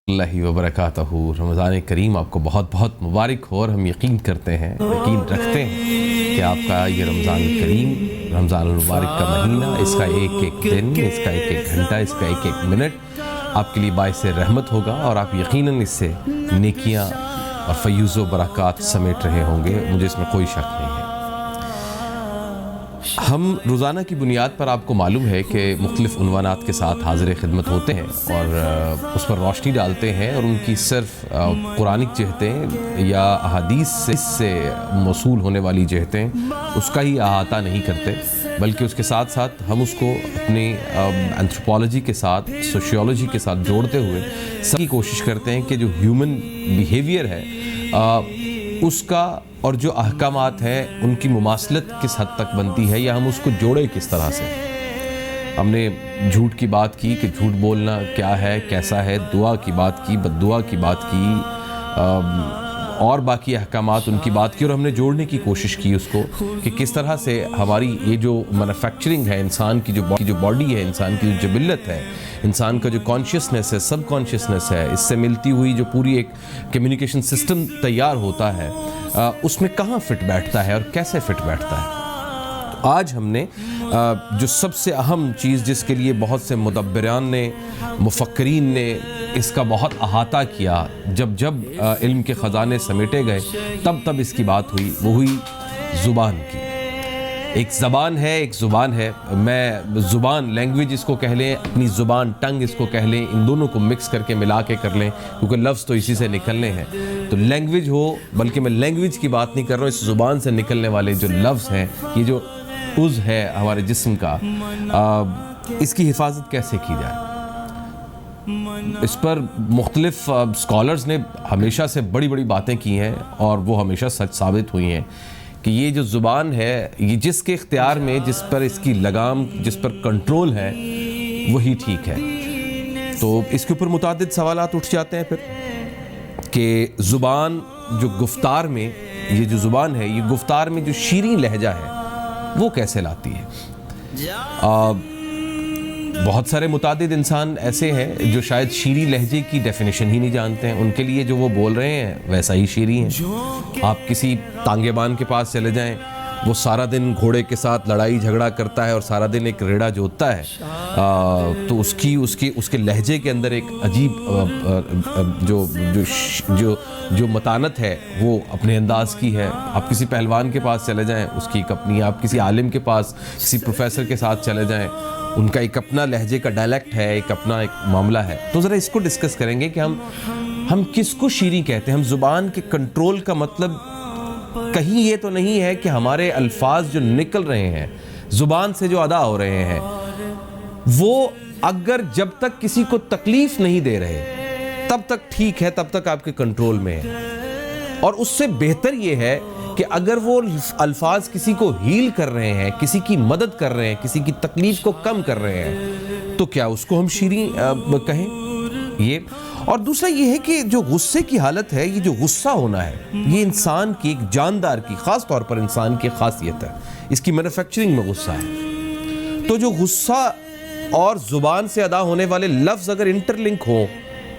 اللہ وبرکاتہ۔ رمضان کریم آپ کو بہت بہت مبارک ہو، اور ہم یقین کرتے ہیں، یقین رکھتے ہیں کہ آپ کا یہ رمضان کریم، رمضان المبارک کا مہینہ، اس کا ایک ایک دن، اس کا ایک ایک گھنٹہ، اس کا ایک ایک منٹ آپ کے لیے باعث رحمت ہوگا، اور آپ یقیناً اس سے نیکیاں اور فیوز و برکات سمیٹ رہے ہوں گے، مجھے اس میں کوئی شک نہیں ہے۔ ہم روزانہ کی بنیاد پر، آپ کو معلوم ہے کہ مختلف عنوانات کے ساتھ حاضر خدمت ہوتے ہیں اور اس پر روشنی ڈالتے ہیں، اور ان کی صرف قرآنک جہتیں یا احادیث سے موصول ہونے والی جہتیں اس کا ہی احاطہ نہیں کرتے، بلکہ اس کے ساتھ ساتھ ہم اس کو اپنی اینتھروپولوجی کے ساتھ، سوشیولوجی کے ساتھ جوڑتے ہوئے سب کی کوشش کرتے ہیں کہ جو ہیومن بیہیویئر ہے اس کا اور جو احکامات ہیں ان کی مماثلت کس حد تک بنتی ہے، یا ہم اس کو جوڑے کس طرح سے۔ ہم نے جھوٹ کی بات کی کہ جھوٹ بولنا کیا ہے، کیسا ہے، دعا کی بات کی، بد دعا کی بات کی، اور باقی احکامات ان کی بات کی، اور ہم نے جوڑنے کی کوشش کی اس کو کہ کس طرح سے ہماری یہ جو مینوفیکچرنگ ہے، انسان کی جو باڈی ہے، انسان کی جو جبلت ہے، انسان کا جو کانشیسنس ہے، سب کانشیسنس ہے، اس سے ملتی ہوئی جو پوری ایک کمیونیکیشن سسٹم تیار ہوتا ہے، اس میں کہاں فٹ بیٹھتا ہے اور کیسے فٹ بیٹھتا ہے۔ آج ہم نے جو سب سے اہم چیز، جس کے لیے بہت سے مدبران نے، مفکرین نے اس کا بہت احاطہ کیا، جب علم کے خزانے سمیٹے گئے تب اس کی بات ہوئی، وہ ہوئی زبان کی۔ ایک زبان ہے، میں زبان، لینگویج اس کو کہہ لیں، اپنی زبان، ٹنگ اس کو کہہ لیں، ان دونوں کو مکس کر کے ملا کے کر لیں، کیونکہ لفظ تو اسی سے نکلنے ہیں۔ تو لینگویج ہو، بلکہ میں لینگویج کی بات نہیں کر رہا ہوں، اس زبان سے نکلنے والے جو لفظ ہیں، یہ جو عضو ہے ہمارے جسم کا، اس کی حفاظت کیسے کی جائے؟ اس پر مختلف اسکالرز نے ہمیشہ سے بڑی بڑی باتیں کی ہیں، اور وہ ہمیشہ سچ ثابت ہوئی ہیں کہ یہ جو زبان ہے، یہ جس کے اختیار میں، جس پر اس کی لگام، جس پر کنٹرول ہے، وہی ٹھیک ہے۔ تو اس کے اوپر متعدد سوالات اٹھ جاتے ہیں پھر کہ زبان جو گفتار میں، یہ جو زبان ہے، یہ گفتار میں جو شیریں لہجہ ہے وہ کیسے لاتی ہے؟ بہت سارے متعدد انسان ایسے ہیں جو شاید شیریں لہجے کی ڈیفینیشن ہی نہیں جانتے ہیں، ان کے لیے جو وہ بول رہے ہیں ویسا ہی شیریں ہیں۔ آپ کسی تانگے بان کے پاس چلے جائیں، وہ سارا دن گھوڑے کے ساتھ لڑائی جھگڑا کرتا ہے اور سارا دن ایک ریڑھا جوتتا ہے، تو اس کے لہجے کے اندر ایک عجیب جو متانت ہے وہ اپنے انداز کی ہے۔ آپ کسی پہلوان کے پاس چلے جائیں، اس کی ایک اپنی، آپ کسی عالم کے پاس، کسی پروفیسر کے ساتھ چلے جائیں، ان کا ایک اپنا لہجے کا ڈائلیکٹ ہے، ایک اپنا ایک معاملہ ہے۔ تو ذرا اس کو ڈسکس کریں گے کہ ہم کس کو شیریں کہتے ہیں۔ ہم زبان کے کنٹرول کا مطلب کہیں یہ تو نہیں ہے کہ ہمارے الفاظ جو نکل رہے ہیں، زبان سے جو ادا ہو رہے ہیں، وہ اگر جب تک کسی کو تکلیف نہیں دے رہے تب تک ٹھیک ہے، تب تک آپ کے کنٹرول میں ہے۔ اور اس سے بہتر یہ ہے کہ اگر وہ الفاظ کسی کو ہیل کر رہے ہیں، کسی کی مدد کر رہے ہیں، کسی کی تکلیف کو کم کر رہے ہیں، تو کیا اس کو ہم شیریں کہیں؟ یہ اور دوسرا یہ ہے کہ جو غصے کی حالت ہے، یہ جو غصہ ہونا ہے، یہ انسان کی، ایک جاندار کی، خاص طور پر انسان کی خاصیت ہے، اس کی مینوفیکچرنگ میں غصہ ہے۔ تو جو غصہ اور زبان سے ادا ہونے والے لفظ اگر انٹر لنک ہوں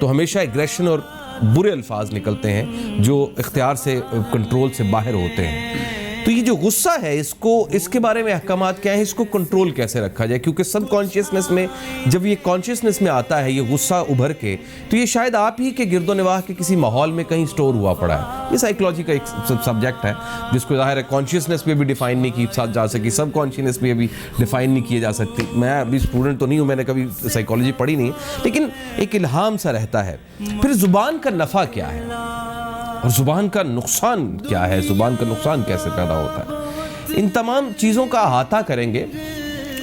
تو ہمیشہ ایگریشن اور برے الفاظ نکلتے ہیں جو اختیار سے، کنٹرول سے باہر ہوتے ہیں۔ تو یہ جو غصہ ہے، اس کے بارے میں احکامات کیا ہیں، اس کو کنٹرول کیسے رکھا جائے؟ کیونکہ سب کانشیسنس میں جب یہ کانشیسنس میں آتا ہے، یہ غصہ ابھر کے، تو یہ شاید آپ ہی کے گرد و نواح کے کسی ماحول میں کہیں سٹور ہوا پڑا ہے۔ یہ سائیکلوجی کا ایک سبجیکٹ ہے جس کو ظاہر ہے کانشیسنس میں بھی ڈیفائن نہیں کی جا سکی، سب کانشیسنس میں بھی ڈیفائن نہیں کیے جا سکتی۔ میں ابھی اسٹوڈنٹ تو نہیں ہوں، میں نے کبھی سائیکلوجی پڑھی نہیں، لیکن ایک الہام سا رہتا ہے۔ پھر زبان کا نفع کیا ہے اور زبان کا نقصان کیا ہے، زبان کا نقصان کیسے پیدا ہوتا ہے، ان تمام چیزوں کا احاطہ کریں گے۔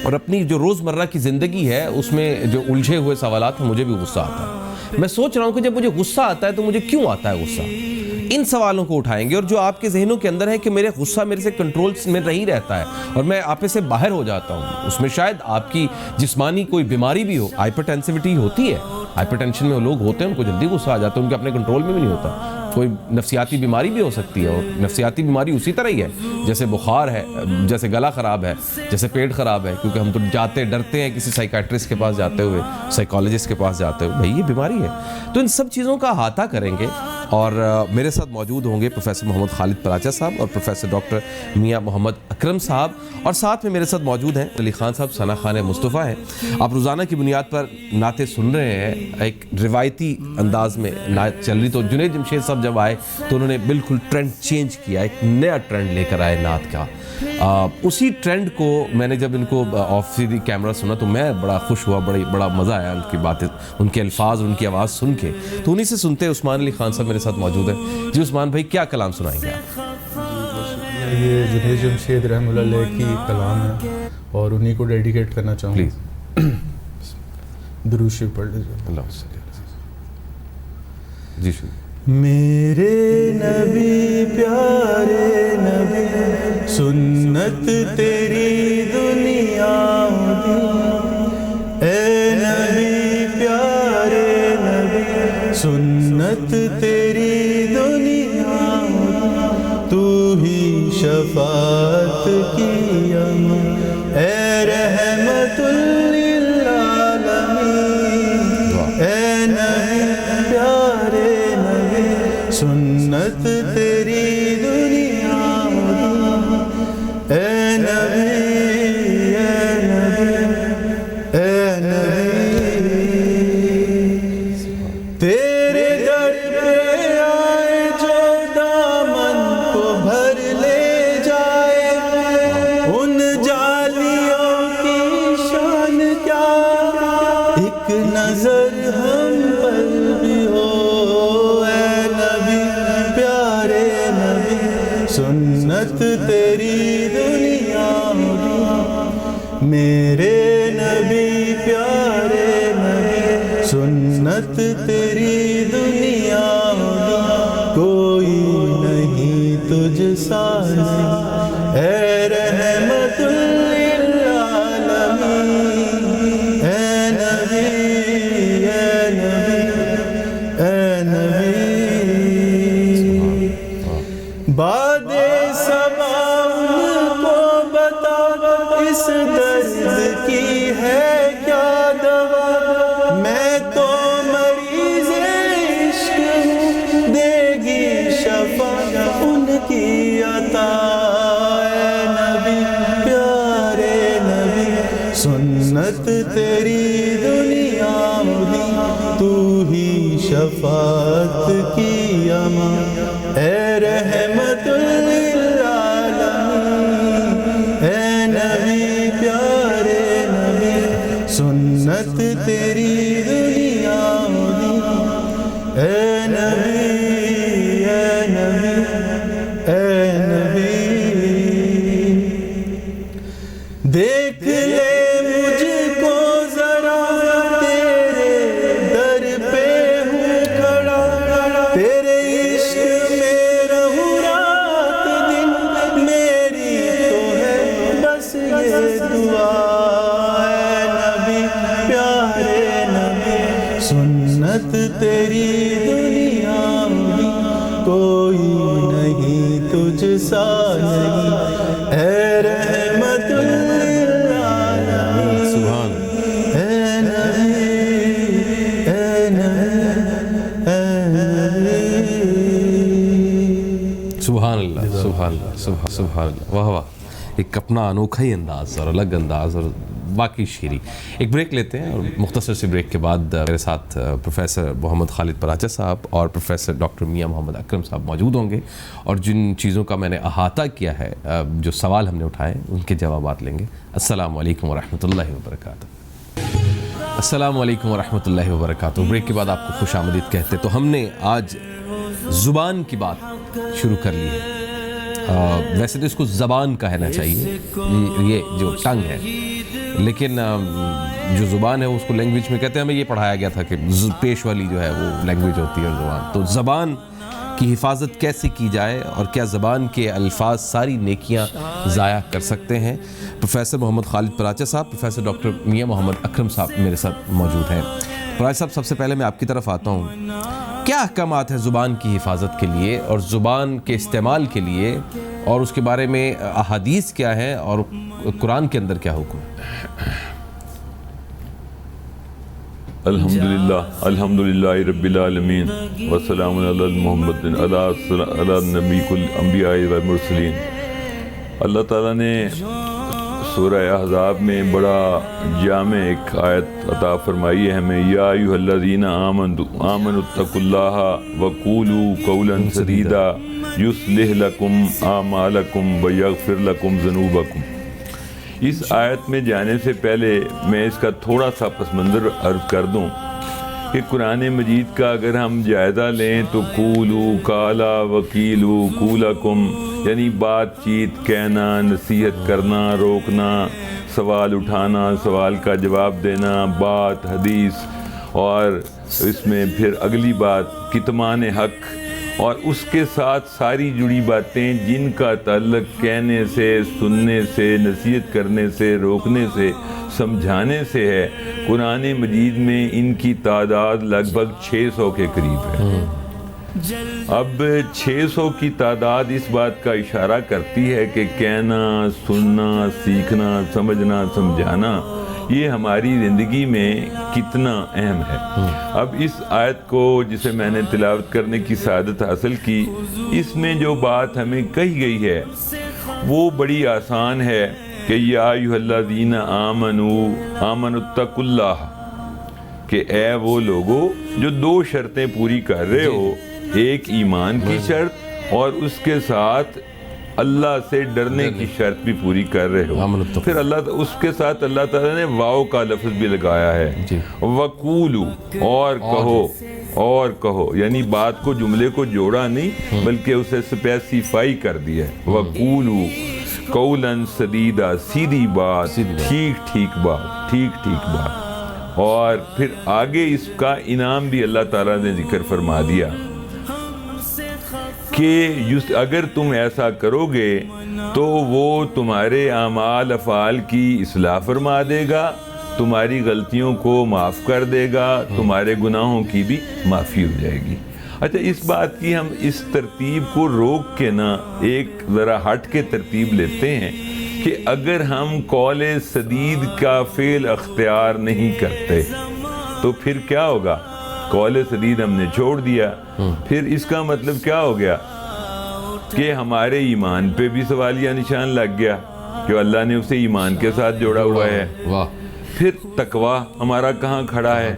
اور اپنی جو روزمرہ کی زندگی ہے اس میں جو الجھے ہوئے سوالات ہیں، مجھے بھی غصہ آتا ہے۔ میں سوچ رہا ہوں کہ جب مجھے غصہ آتا ہے تو مجھے کیوں آتا ہے غصہ؟ ان سوالوں کو اٹھائیں گے، اور جو آپ کے ذہنوں کے اندر ہے کہ میرے غصہ میرے سے کنٹرول میں نہیں رہتا ہے اور میں آپے سے باہر ہو جاتا ہوں، اس میں شاید آپ کی جسمانی کوئی بیماری بھی ہو، ہائپر ٹینسیوٹی ہوتی ہے، ہائپر ٹینشن میں لوگ ہوتے ہیں، ان کو جلدی غصہ آ جاتا ہے، ان کے اپنے کنٹرول میں بھی نہیں ہوتا۔ کوئی نفسیاتی بیماری بھی ہو سکتی ہے، اور نفسیاتی بیماری اسی طرح ہی ہے جیسے بخار ہے، جیسے گلا خراب ہے، جیسے پیٹ خراب ہے، کیونکہ ہم تو ڈرتے ہیں کسی سائیکیٹرسٹ کے پاس جاتے ہوئے، سائیکالوجسٹ کے پاس جاتے ہوئے، بھائی یہ بیماری ہے۔ تو ان سب چیزوں کا احاطہ کریں گے، اور میرے ساتھ موجود ہوں گے پروفیسر محمد خالد پراچا صاحب اور پروفیسر ڈاکٹر میاں محمد اکرم صاحب، اور ساتھ میں میرے ساتھ موجود ہیں علی خان صاحب، ثنا خان مصطفیٰ ہیں۔ آپ روزانہ کی بنیاد پر نعتیں سن رہے ہیں، ایک روایتی انداز میں نعت چل رہی، تو جنید جمشید صاحب جب آئے تو انہوں نے بالکل ٹرینڈ چینج کیا، ایک نیا ٹرینڈ لے کر آئے نعت کا۔ اسی ٹرینڈ کو میں نے جب ان کو آف سی کیمرہ سنا تو میں بڑا خوش ہوا، بڑا مزہ آیا ان کی باتیں، ان کے الفاظ، ان کی آواز سن کے۔ تو انہی سے سنتے ہیں، عثمان علی خان صاحب میرے ساتھ موجود ہیں۔ جی عثمان بھائی، کیا کلام سنائیں گے آپ؟ یہ جنید جمشید رحمہ اللہ علیہ کی کلام ہے اور انہی کو ڈیڈیکیٹ کرنا چاہوں گا۔ پلیز درود شریف پڑھ لیجیے۔ اللہ صلی اللہ علیہ وسلم۔ جی شکریہ۔ میرے نبی پیارے نبی، سنت تیری دنیا دی، اے نبی پیارے نبی، سنت تیری دنیا دی، تو ہی شفاعت کی امن، اے رحمت للعالمین، اے نبی پیارے سنت تیری دنیا دی، اے نبی اے نبی اے نبی، تیرے در پہ آئے جو دامن کو بھر لے جائے، ان جالیوں کی شان کیا، ایک نظر ہم پر بھی ہو، سنت تیری دنیا دی، میرے نبی پیارے نبی، سنت تیری دنیا دی، کوئی نہیں تجھ سا، اے رحمت للعالمین، اے نبی اے نبی اے نبی۔ باد صبا ان کو بتا، اس درد کی ہے کیا دوا، میں تو مریض عشق ہوں، دے گی شفا ان کی عطا، اے نبی پیارے نبی، سنت تیری دنیا دی، تو ہی شفاعت کی امان، اے رحمت للعالمین، اے نبی پیارے نبی، سنت تیری دنیا دی، اے نبی اے نبی اے نبی، دیکھ لے مجھ کو ذرا، تیرے در پہ ہوں کھڑا، تیرے عشق میں رہوں رات دن، میری تو ہے بس یہ دعا، اے نبی پیارے نبی، سنت تیری دنیا دی، کوئی نہیں تجھ سا نہیں، اے رحمت للعالمین، سبحان اے نبی اے نبی اے نبی۔ سبحان اللہ، سبحان اللہ، سبحان اللہ، واہ واہ، ایک اپنا انوکھا ہی انداز اور الگ انداز اور باقی شیریں۔ ایک بریک لیتے ہیں، اور مختصر سے بریک کے بعد میرے ساتھ پروفیسر محمد خالد پراچا صاحب اور پروفیسر ڈاکٹر میاں محمد اکرم صاحب موجود ہوں گے، اور جن چیزوں کا میں نے احاطہ کیا ہے، جو سوال ہم نے اٹھائے ان کے جوابات لیں گے۔ السلام علیکم ورحمۃ اللہ وبرکاتہ۔ السلام علیکم ورحمۃ اللہ وبرکاتہ۔ بریک کے بعد آپ کو خوش آمدید کہتے، تو ہم نے آج زبان کی بات شروع کر لی ہے۔ ویسے تو اس کو زبان کہنا چاہیے، یہ جو ٹنگ ہے، لیکن جو زبان ہے اس کو لینگویج میں کہتے ہیں۔ ہمیں یہ پڑھایا گیا تھا کہ پیش والی جو ہے وہ لینگویج ہوتی ہے اور زبان، تو زبان کی حفاظت کیسے کی جائے اور کیا زبان کے الفاظ ساری نیکیاں ضائع کر سکتے ہیں، پروفیسر محمد خالد پراچا صاحب، پروفیسر ڈاکٹر میاں محمد اکرم صاحب میرے ساتھ موجود ہیں۔ پراچا صاحب، سب سے پہلے میں آپ کی طرف آتا ہوں کیا احکامات ہیں زبان کی حفاظت کے لیے اور زبان کے استعمال کے لیے، اور اس کے بارے میں احادیث کیا ہیں اور قرآن کے اندر کیا حکم ہے؟ الحمدللہ رب العالمین والسلام علی محمد علی نبی کل انبیاء والمرسلین۔ اللہ تعالیٰ نے سورہ احزاب میں بڑا جامع ایک آیت عطا فرمائی ہے ہمیں، یا ایھا الذین آمنوا اتقوا اللہ وقولوا قولا سدیدا یصلح لکم اعمالکم ویغفر لکم ذنوبکم۔ اس آیت میں جانے سے پہلے میں اس کا تھوڑا سا پس منظر عرض کر دوں کہ قرآن مجید کا اگر ہم جائزہ لیں تو قولو قالا وقیلو قولکم، یعنی بات چیت کہنا، نصیحت کرنا، روکنا، سوال اٹھانا، سوال کا جواب دینا، بات حدیث، اور اس میں پھر اگلی بات کتمان حق، اور اس کے ساتھ ساری جڑی باتیں جن کا تعلق کہنے سے، سننے سے، نصیحت کرنے سے، روکنے سے، سمجھانے سے ہے۔ قرآن مجید میں ان کی تعداد لگ بھگ 600 کے قریب ہے۔ اب 600 کی تعداد اس بات کا اشارہ کرتی ہے کہ کہنا، سننا، سیکھنا، سمجھنا، سمجھانا یہ ہماری زندگی میں کتنا اہم ہے۔ اب اس آیت کو جسے میں نے تلاوت کرنے کی سعادت حاصل کی، اس میں جو بات ہمیں کہی گئی ہے وہ بڑی آسان ہے کہ یا ایھا الذین آمنوا اتقوا اللہ، کہ اے وہ لوگو جو 2 شرطیں پوری کر رہے ہو، ایک ایمان کی شرط اور اس کے ساتھ اللہ سے ڈرنے کی شرط بھی پوری کر رہے ہو۔ پھر اس کے ساتھ اللہ تعالیٰ نے واو کا لفظ بھی لگایا ہے، وقولو، اور کہو، یعنی بات کو، جملے کو جوڑا نہیں بلکہ اسے اسپیسیفائی کر دیا ہے، وقولو قولا سدیدا، سیدھی بات، ٹھیک بات، اور پھر آگے اس کا انعام بھی اللہ تعالیٰ نے ذکر فرما دیا کہ اگر تم ایسا کرو گے تو وہ تمہارے اعمال افعال کی اصلاح فرما دے گا، تمہاری غلطیوں کو معاف کر دے گا، تمہارے گناہوں کی بھی معافی ہو جائے گی۔ اچھا، اس بات کی ہم اس ترتیب کو روک کے نا ایک ذرا ہٹ کے ترتیب لیتے ہیں کہ اگر ہم قول سدید کا فعل اختیار نہیں کرتے تو پھر کیا ہوگا؟ قول سدید ہم نے چھوڑ دیا، پھر اس کا مطلب کیا ہو گیا کہ ہمارے ایمان پہ بھی سوالیہ نشان لگ گیا کہ اللہ نے اسے ایمان کے ساتھ جوڑا ہوا ہے۔ پھر تقوی ہمارا کہاں کھڑا ہے؟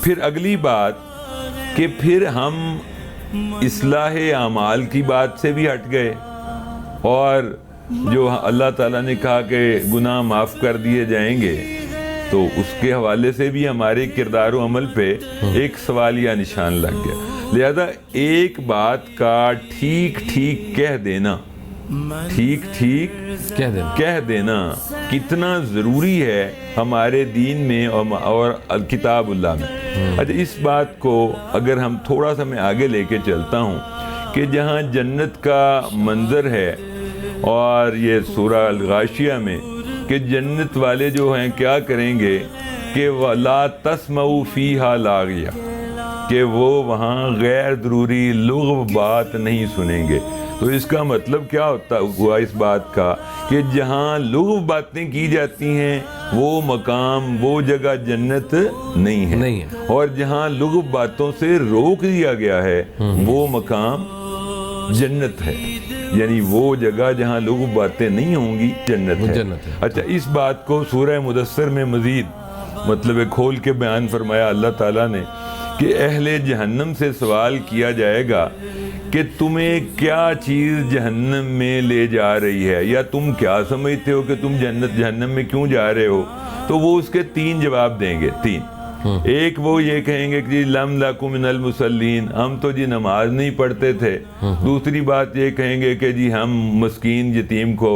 پھر اگلی بات کہ پھر ہم اصلاح اعمال کی بات سے بھی ہٹ گئے، اور جو اللہ تعالیٰ نے کہا کہ گناہ معاف کر دیے جائیں گے تو اس کے حوالے سے بھی ہمارے کردار و عمل پہ ایک سوالیہ نشان لگ گیا۔ لہذا ایک بات کا ٹھیک کہہ دینا کتنا ضروری ہے ہمارے دین میں اور کتاب اللہ میں۔ اچھا، اس بات کو اگر ہم تھوڑا سا میں آگے لے کے چلتا ہوں کہ جہاں جنت کا منظر ہے، اور یہ سورہ الغاشیہ میں کہ جنت والے جو ہیں کیا کریں گے کہ وَلَا تَسْمَعُوا فِيهَا لَاغِيَةً، کہ وہ وہاں غیر ضروری لغو بات نہیں سنیں گے۔ تو اس کا مطلب کیا ہوا اس بات کا کہ جہاں لغو باتیں کی جاتی ہیں وہ مقام، وہ جگہ جنت نہیں ہے، اور جہاں لغو باتوں سے روک دیا گیا ہے وہ مقام جنت ہے، یعنی وہ جگہ جہاں لغو باتیں نہیں ہوں گی جنت ہے۔ اچھا، اس بات کو سورہ مدثر میں مزید مطلب کھول کے بیان فرمایا اللہ تعالیٰ نے کہ اہل جہنم سے سوال کیا جائے گا کہ تمہیں کیا چیز جہنم میں لے جا رہی ہے، یا تم کیا سمجھتے ہو کہ تم جہنم میں کیوں جا رہے ہو؟ تو وہ اس کے 3 جواب دیں گے، 3۔ ایک وہ یہ کہیں گے کہ جی لم نکن من المصلین، ہم تو جی نماز نہیں پڑھتے تھے۔ دوسری بات یہ کہیں گے کہ جی ہم مسکین یتیم کو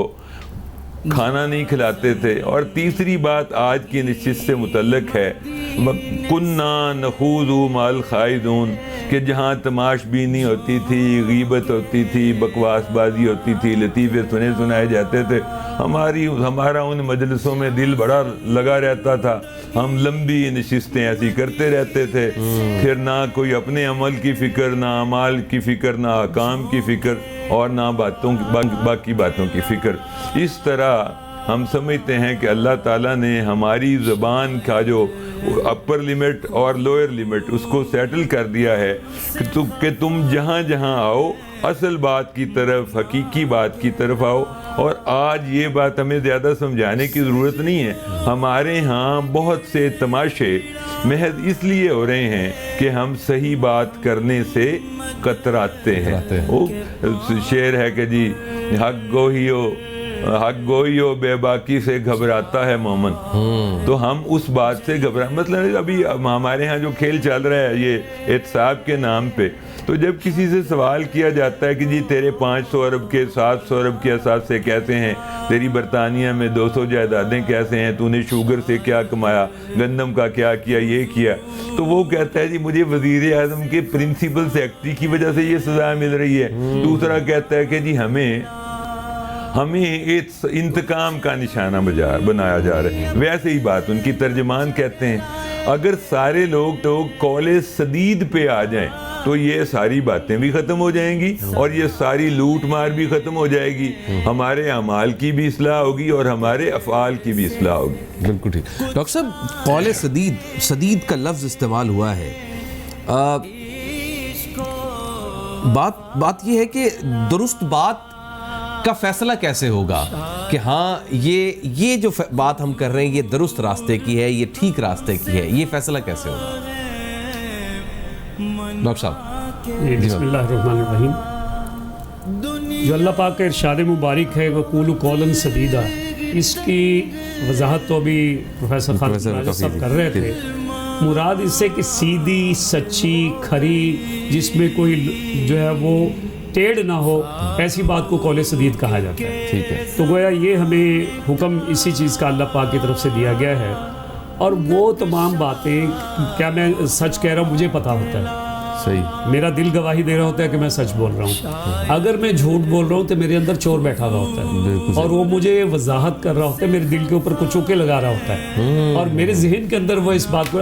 کھانا نہیں کھلاتے تھے۔ اور تیسری بات آج کی نشست سے متعلق ہے، کنا نخوض مع الخائضون، کہ جہاں تماش بینی ہوتی تھی، غیبت ہوتی تھی، بکواس بازی ہوتی تھی، لطیفے سنائے جاتے تھے، ہمارا ان مجلسوں میں دل بڑا لگا رہتا تھا، ہم لمبی نشستیں ایسی کرتے رہتے تھے، پھر نہ کوئی اپنے عمل کی فکر، نہ اعمال کی فکر، نہ احکام کی فکر، اور نہ باقی باتوں کی فکر۔ اس طرح ہم سمجھتے ہیں کہ اللہ تعالیٰ نے ہماری زبان کا جو اپر لیمٹ اور لوئر لیمٹ اس کو سیٹل کر دیا ہے کہ تم جہاں جہاں آؤ اصل بات کی طرف، حقیقی بات کی طرف آؤ۔ اور آج یہ بات ہمیں زیادہ سمجھانے کی ضرورت نہیں ہے، ہمارے ہاں بہت سے تماشے محض اس لیے ہو رہے ہیں کہ ہم صحیح بات کرنے سے کتراتے ہیں۔ وہ شعر ہے کہ جی حق گوئی ہو بے باکی سے گھبراتا ہے مومن، تو ہم اس بات سے مطلب ابھی ہمارے ہاں جو کھیل چل رہا ہے یہ احتساب کے نام پہ، تو جب کسی سے سوال کیا جاتا ہے کہ جی تیرے 500 ارب کے 700 ارب کے اثاثے کیسے ہیں، تیری برطانیہ میں 200 جائیدادیں کیسے ہیں، تو نے شوگر سے کیا کمایا، گندم کا کیا کیا، یہ کیا، تو وہ کہتا ہے جی مجھے وزیر اعظم کے پرنسپل سیکرٹری کی وجہ سے یہ سزا مل رہی ہے۔ دوسرا کہتا ہے کہ جی ہمیں انتقام کا نشانہ بنایا جا رہا ہے۔ ویسے ہی بات ان کی ترجمان کہتے ہیں اگر سارے لوگ تو قول سدید پہ آ جائیں تو یہ ساری باتیں بھی ختم ہو جائیں گی اور یہ ساری لوٹ مار بھی ختم ہو جائے گی، ہمارے اعمال کی بھی اصلاح ہوگی اور ہمارے افعال کی بھی اصلاح ہوگی۔ بالکل ٹھیک ڈاکٹر صاحب، قول سدید کا لفظ استعمال ہوا ہے، بات یہ ہے کہ درست بات کا فیصلہ کیسے ہوگا کہ ہاں یہ جو بات ہم کر رہے ہیں یہ درست راستے کی ہے، یہ ٹھیک راستے کی ہے، یہ فیصلہ کیسے ہوگا ڈاکٹر صاحب؟ بسم اللہ الرحمن الرحیم۔ جو اللہ پاک کا ارشاد مبارک ہے وَقُولُوا قَوْلًا سَدِيدًا، اس کی وضاحت تو ابھی پروفیسر خالد صاحب کر رہے تھے۔ مراد اس سے کہ سیدھی، سچی، کھری، جس میں کوئی جو ہے وہ ٹیڑھ نہ ہو، ایسی بات کو قول سدید کہا جاتا ہے۔ ٹھیک ہے، تو گویا یہ ہمیں حکم اسی چیز کا اللہ پاک کی طرف سے دیا گیا ہے، اور وہ تمام باتیں کیا میں سچ کہہ رہا ہوں مجھے پتہ ہوتا ہے، صحیح، میرا دل گواہی دے رہا ہوتا ہے کہ میں سچ بول رہا ہوں۔ اگر میں جھوٹ بول رہا ہوں تو میرے اندر چور بیٹھا ہوا ہوتا ہے اور وہ مجھے وضاحت کر رہا ہوتا ہے، میرے دل کے اوپر کچھ چوکے لگا رہا ہوتا ہے اور میرے ذہن کے اندر وہ اس بات کو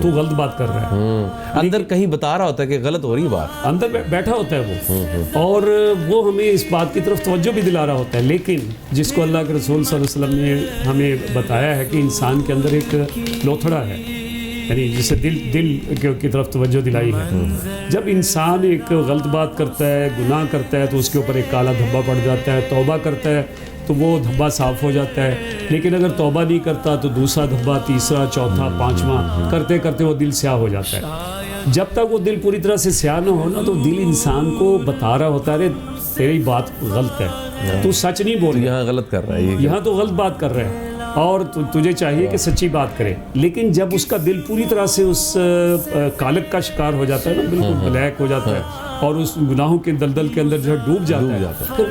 تو غلط بات کر رہا ہے، اندر کہیں بتا رہا ہوتا ہے کہ غلط ہو رہی بات، اندر بیٹھا ہوتا ہے وہ، اور وہ ہمیں اس بات کی طرف توجہ بھی دلا رہا ہوتا ہے۔ لیکن جس کو اللہ کے رسول صلی اللہ علیہ وسلم نے ہمیں بتایا ہے کہ انسان کے اندر ایک لوتھڑا ہے، یعنی جسے دل کی طرف توجہ دلائی ہے، جب انسان ایک غلط بات کرتا ہے، گناہ کرتا ہے، تو اس کے اوپر ایک کالا دھبا پڑ جاتا ہے، توبہ کرتا ہے تو وہ دھبا صاف ہو جاتا ہے، لیکن اگر توبہ نہیں کرتا تو دوسرا دھبا، تیسرا، چوتھا، پانچواں کرتے کرتے وہ دل سیاہ ہو جاتا ہے۔ جب تک وہ دل پوری طرح سے سیاہ نہ ہونا تو دل انسان کو بتا رہا ہوتا ہے تیری بات غلط ہے، تو سچ نہیں بول رہا، یہاں غلط کر رہا ہے، یہاں تو غلط بات کر رہا ہے اور تجھے چاہیے کہ سچی بات کرے۔ لیکن جب اس کا دل پوری طرح سے اس کالک کا شکار ہو جاتا ہے نا، بالکل بلیک ہو جاتا ہے اور اس گناہوں کے دلدل کے اندر جو ہے ڈوب جاتا ہے، پھر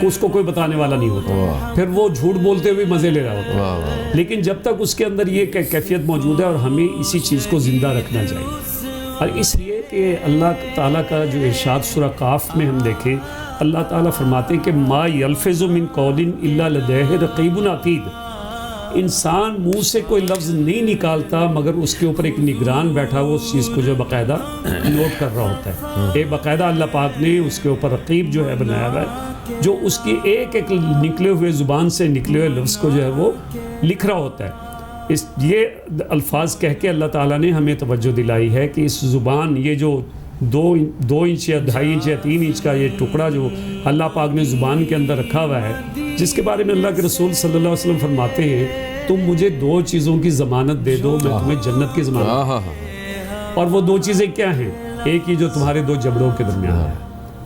اس کو کوئی بتانے والا نہیں ہوتا، پھر وہ جھوٹ بولتے ہوئے مزے لے رہا ہوتا ہے۔ لیکن جب تک اس کے اندر یہ کیفیت موجود ہے، اور ہمیں اسی چیز کو زندہ رکھنا چاہیے، اور اس لیے کہ اللہ تعالیٰ کا جو ارشاد سورہ قاف میں ہم دیکھیں، اللہ تعالیٰ فرماتے ہیں کہ ما یلفظ من قول الا لدیہ رقیب عتید، انسان منہ سے کوئی لفظ نہیں نکالتا مگر اس کے اوپر ایک نگران بیٹھا ہوا اس چیز کو جو باقاعدہ نوٹ کر رہا ہوتا ہے۔ ایک باقاعدہ اللہ پاک نے اس کے اوپر رقیب جو ہے بنایا ہوا ہے، جو اس کی ایک ایک نکلے ہوئے زبان سے نکلے ہوئے لفظ کو جو ہے وہ لکھ رہا ہوتا ہے۔ یہ الفاظ کہہ کے اللہ تعالیٰ نے ہمیں توجہ دلائی ہے کہ اس زبان، یہ جو 2 انچ یا 2.5 انچ یا 3 انچ کا یہ ٹکڑا جو اللہ پاک نے زبان کے اندر رکھا ہوا ہے، جس کے بارے میں اللہ کے رسول صلی اللہ علیہ وسلم فرماتے ہیں تم مجھے 2 چیزوں کی ضمانت دے دو، میں تمہیں جنت کی ضمانت، اور وہ 2 چیزیں کیا ہیں؟ ایک ہی جو تمہارے 2 جبڑوں کے درمیان ہے،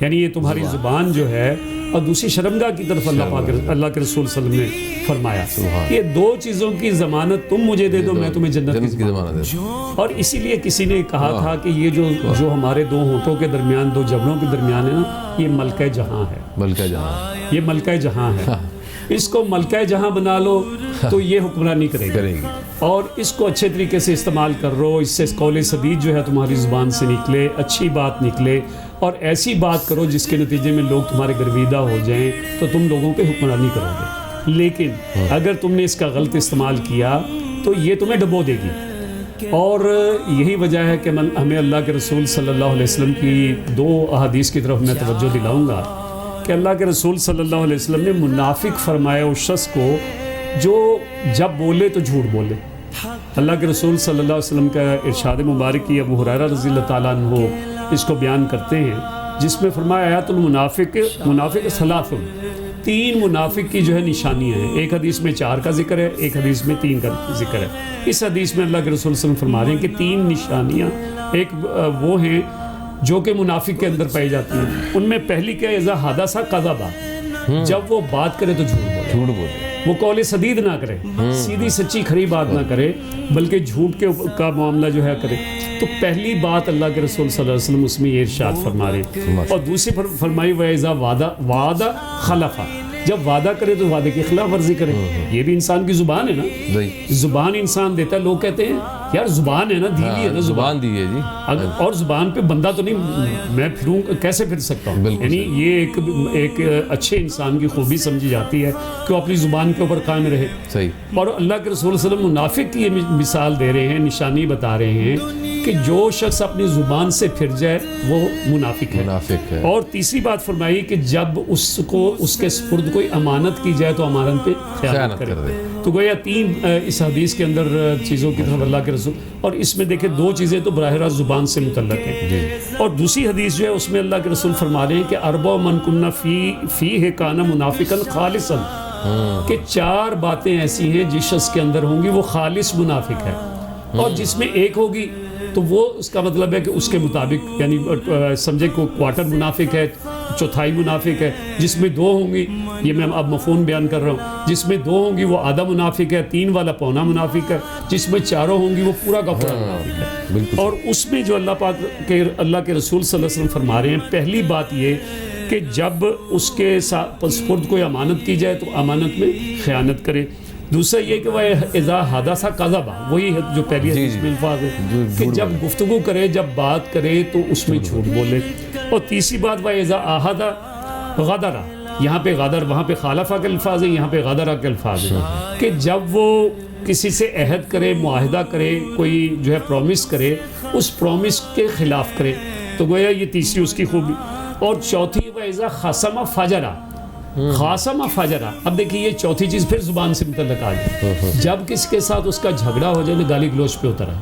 یعنی یہ تمہاری زبان جو ہے، اور دوسری شرمگاہ کی طرف اللہ کے رسول صلی اللہ علیہ وسلم نے فرمایا، یہ 2 چیزوں کی ضمانت تم مجھے دے دو، میں تمہیں جنت کی ضمانت دے دوں۔ اور اسی لیے کسی نے کہا تھا کہ یہ جو ہمارے 2 ہونٹوں کے درمیان، 2 جبڑوں کے درمیان ہے نا، یہ ملکہ جہاں ہے، ملکہ جہاں، یہ ملکہ جہاں ہے، اس کو ملکہ جہاں بنا لو تو یہ حکمرانی کرے گی، اور اس کو اچھے طریقے سے استعمال کر رہو، اس سے قول سدید جو ہے تمہاری زبان سے نکلے، اچھی بات نکلے، اور ایسی بات کرو جس کے نتیجے میں لوگ تمہارے گرویدہ ہو جائیں تو تم لوگوں پہ حکمرانی کرو گے، لیکن اگر تم نے اس کا غلط استعمال کیا تو یہ تمہیں ڈبو دے گی۔ اور یہی وجہ ہے کہ ہمیں اللہ کے رسول صلی اللہ علیہ وسلم کی 2 احادیث کی طرف میں توجہ دلاؤں گا کہ اللہ کے رسول صلی اللہ علیہ وسلم نے منافق فرمایا اس شخص کو جو جب بولے تو جھوٹ بولے۔ اللہ کے رسول صلی اللہ علیہ وسلم کا ارشاد مبارک کی ابو ہریرہ رضی اللہ تعالیٰ عنہ اس کو بیان کرتے ہیں، جس میں فرمایا آیات منافق ثلاث، 3 منافق کی جو ہے نشانیاں ہیں۔ ایک حدیث میں 4 کا ذکر ہے، ایک حدیث میں 3 کا ذکر ہے۔ اس حدیث میں اللہ کے رسول صلی اللہ علیہ وسلم فرما رہے ہیں کہ 3 نشانیاں ایک وہ ہیں جو کہ منافق کے اندر پائی جاتی ہیں۔ ان میں پہلی کیا ہے، اذا حدث کذب، جب وہ بات کرے تو جھوٹ بولے، وہ قول سدید نہ کرے، سیدھی سچی کھری بات نہ کرے، بلکہ جھوٹ کا معاملہ جو ہے کرے۔ تو پہلی بات اللہ کے رسول صلی اللہ علیہ وسلم اس میں یہ ارشاد فرما رہے ہیں۔ اور دوسری فرمائی وَإِذَا وعد خلف، جب وعدہ کرے تو وعدے کی خلاف ورزی کرے۔ یہ بھی انسان کی زبان ہے نا، زبان انسان دیتا ہے۔ لوگ کہتے ہیں یار زبان ہے نا، دھیلی ہے نا، زبان دی ہے جی، اور زبان پہ بندہ تو نہیں، میں پھروں کیسے پھر سکتا ہوں؟ یعنی یہ ایک اچھے انسان کی خوبی سمجھی جاتی ہے کہ وہ اپنی زبان کے اوپر قائم رہے۔ صحیح۔ اور اللہ کے رسول صلی اللہ علیہ وسلم منافق کی یہ مثال دے رہے ہیں، نشانی بتا رہے ہیں کہ جو شخص اپنی زبان سے پھر جائے وہ منافق ہے۔ اور تیسری بات فرمائی کہ جب اس کے سپرد کوئی امانت کی جائے تو امانت پہ خیانت کرے۔ تو گویا 3 اس حدیث کے اندر چیزوں کی طرف اللہ کے رسول، اور اس میں دیکھیں 2 چیزیں تو براہ راست زبان سے متعلق ہیں۔ اور دوسری حدیث جو ہے اس میں اللہ کے رسول فرما رہے ہیں کہ اربع من کن فیہ کان منافقا خالصا، کہ 4 باتیں ایسی ہیں جس شخص کے اندر ہوں گی وہ خالص منافق ہے، اور جس میں ایک ہوگی تو وہ اس کا مطلب ہے کہ اس کے مطابق، یعنی سمجھے کو کوارٹر منافق ہے، چوتھائی منافق ہے۔ جس میں 2 ہوں گی، یہ میں اب مفہوم بیان کر رہا ہوں، جس میں 2 ہوں گی وہ آدھا منافق ہے، 3 والا پونا منافق ہے، جس میں 4 ہوں گی وہ پورا کا پورا منافق ہے۔ اور اس میں جو اللہ کے رسول صلی اللہ علیہ وسلم فرما رہے ہیں، پہلی بات یہ کہ جب اس کے سپرد کوئی امانت کی جائے تو امانت میں خیانت کرے۔ دوسرا یہ کہ وہ اذا حدث کذب، وہی ہے جو پہلی حدیث میں الفاظ ہے کہ جب گفتگو کرے، جب بات کرے تو اس میں جھوٹ بولے۔ اور تیسری بات وہ اذا عہد غدر، یہاں پہ غدر، وہاں پہ خالفہ کے الفاظ ہیں، یہاں پہ غدر کے الفاظ ہیں، کہ جب وہ کسی سے عہد کرے، معاہدہ کرے، کوئی جو ہے پرومس کرے، اس پرومس کے خلاف کرے۔ تو گویا یہ تیسری اس کی خوبی۔ اور چوتھی وہ اذا خصم فجر، خاصم فجرا۔ اب دیکھیے یہ چوتھی چیز پھر زبان سے متعلق آ گئی۔ جب کسی کے ساتھ اس کا جھگڑا ہو جائے، گالی گلوچ پہ اترا،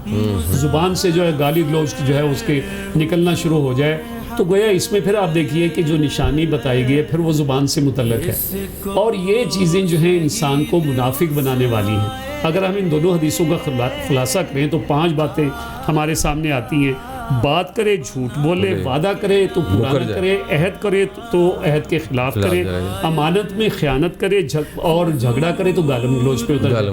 زبان سے جو ہے گالی گلوچ جو ہے اس کے نکلنا شروع ہو جائے، تو گویا اس میں پھر آپ دیکھیے کہ جو نشانی بتائی گئی ہے پھر وہ زبان سے متعلق ہے۔ اور یہ چیزیں جو ہیں انسان کو منافق بنانے والی ہیں۔ اگر ہم ان دونوں حدیثوں کا خلاصہ کریں تو 5 باتیں ہمارے سامنے آتی ہیں۔ بات کرے جھوٹ بولے، وعدہ کرے تو پورا نہ کرے، عہد کرے تو عہد کے خلاف کرے، امانت میں خیانت کرے، اور جھگڑا کرے تو گالم گلوچ پہ اتر۔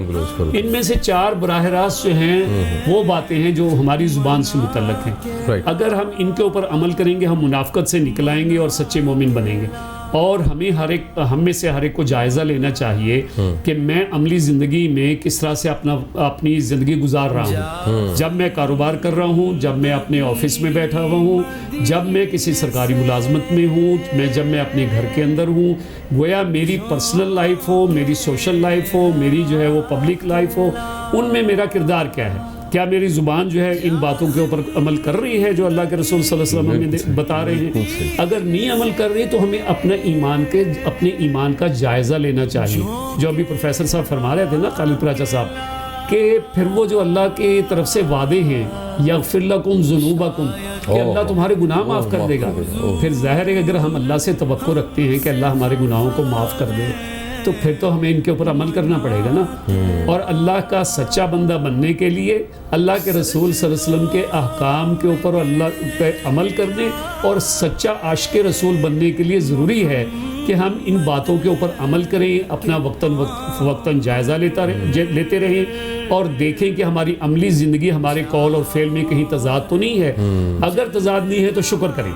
ان میں سے 4 براہ راست جو ہیں وہ باتیں ہیں جو ہماری زبان سے متعلق ہیں۔ اگر ہم ان کے اوپر عمل کریں گے ہم منافقت سے نکل آئیں گے اور سچے مومن بنیں گے۔ اور ہم میں سے ہر ایک کو جائزہ لینا چاہیے کہ میں عملی زندگی میں کس طرح سے اپنی زندگی گزار رہا ہوں۔ جب میں کاروبار کر رہا ہوں، جب میں اپنے آفس میں بیٹھا ہوا ہوں، جب میں کسی سرکاری ملازمت میں ہوں، جب میں اپنے گھر کے اندر ہوں، گویا میری پرسنل لائف ہو، میری سوشل لائف ہو، میری جو ہے وہ پبلک لائف ہو، ان میں میرا کردار کیا ہے؟ کیا میری زبان جو ہے ان باتوں کے اوپر عمل کر رہی ہے جو اللہ کے رسول صلی اللہ علیہ وسلم ہمیں بتا رہے ہیں؟ اگر نہیں عمل کر رہی تو ہمیں اپنے ایمان کا جائزہ لینا چاہیے۔ جو ابھی پروفیسر صاحب فرما رہے تھے نا، خالد پراچا صاحب، کہ پھر وہ جو اللہ کی طرف سے وعدے ہیں، یغفر لکم ذنوبکم، کہ اللہ تمہارے گناہ معاف کر دے گا، پھر ظاہر ہے اگر ہم اللہ سے توقع رکھتے ہیں کہ اللہ ہمارے گناہوں کو معاف کر دے تو پھر تو ہمیں ان کے اوپر عمل کرنا پڑے گا نا۔ اور اللہ کا سچا بندہ بننے کے لیے اللہ کے رسول صلی اللہ علیہ وسلم کے احکام کے اوپر اللہ پہ عمل کرنے اور سچا عاشق رسول بننے کے لیے ضروری ہے کہ ہم ان باتوں کے اوپر عمل کریں، اپنا وقتاً جائزہ لیتے رہیں اور دیکھیں کہ ہماری عملی زندگی ہمارے قول اور فعل میں کہیں تضاد تو نہیں ہے۔ اگر تضاد نہیں ہے تو شکر کریں۔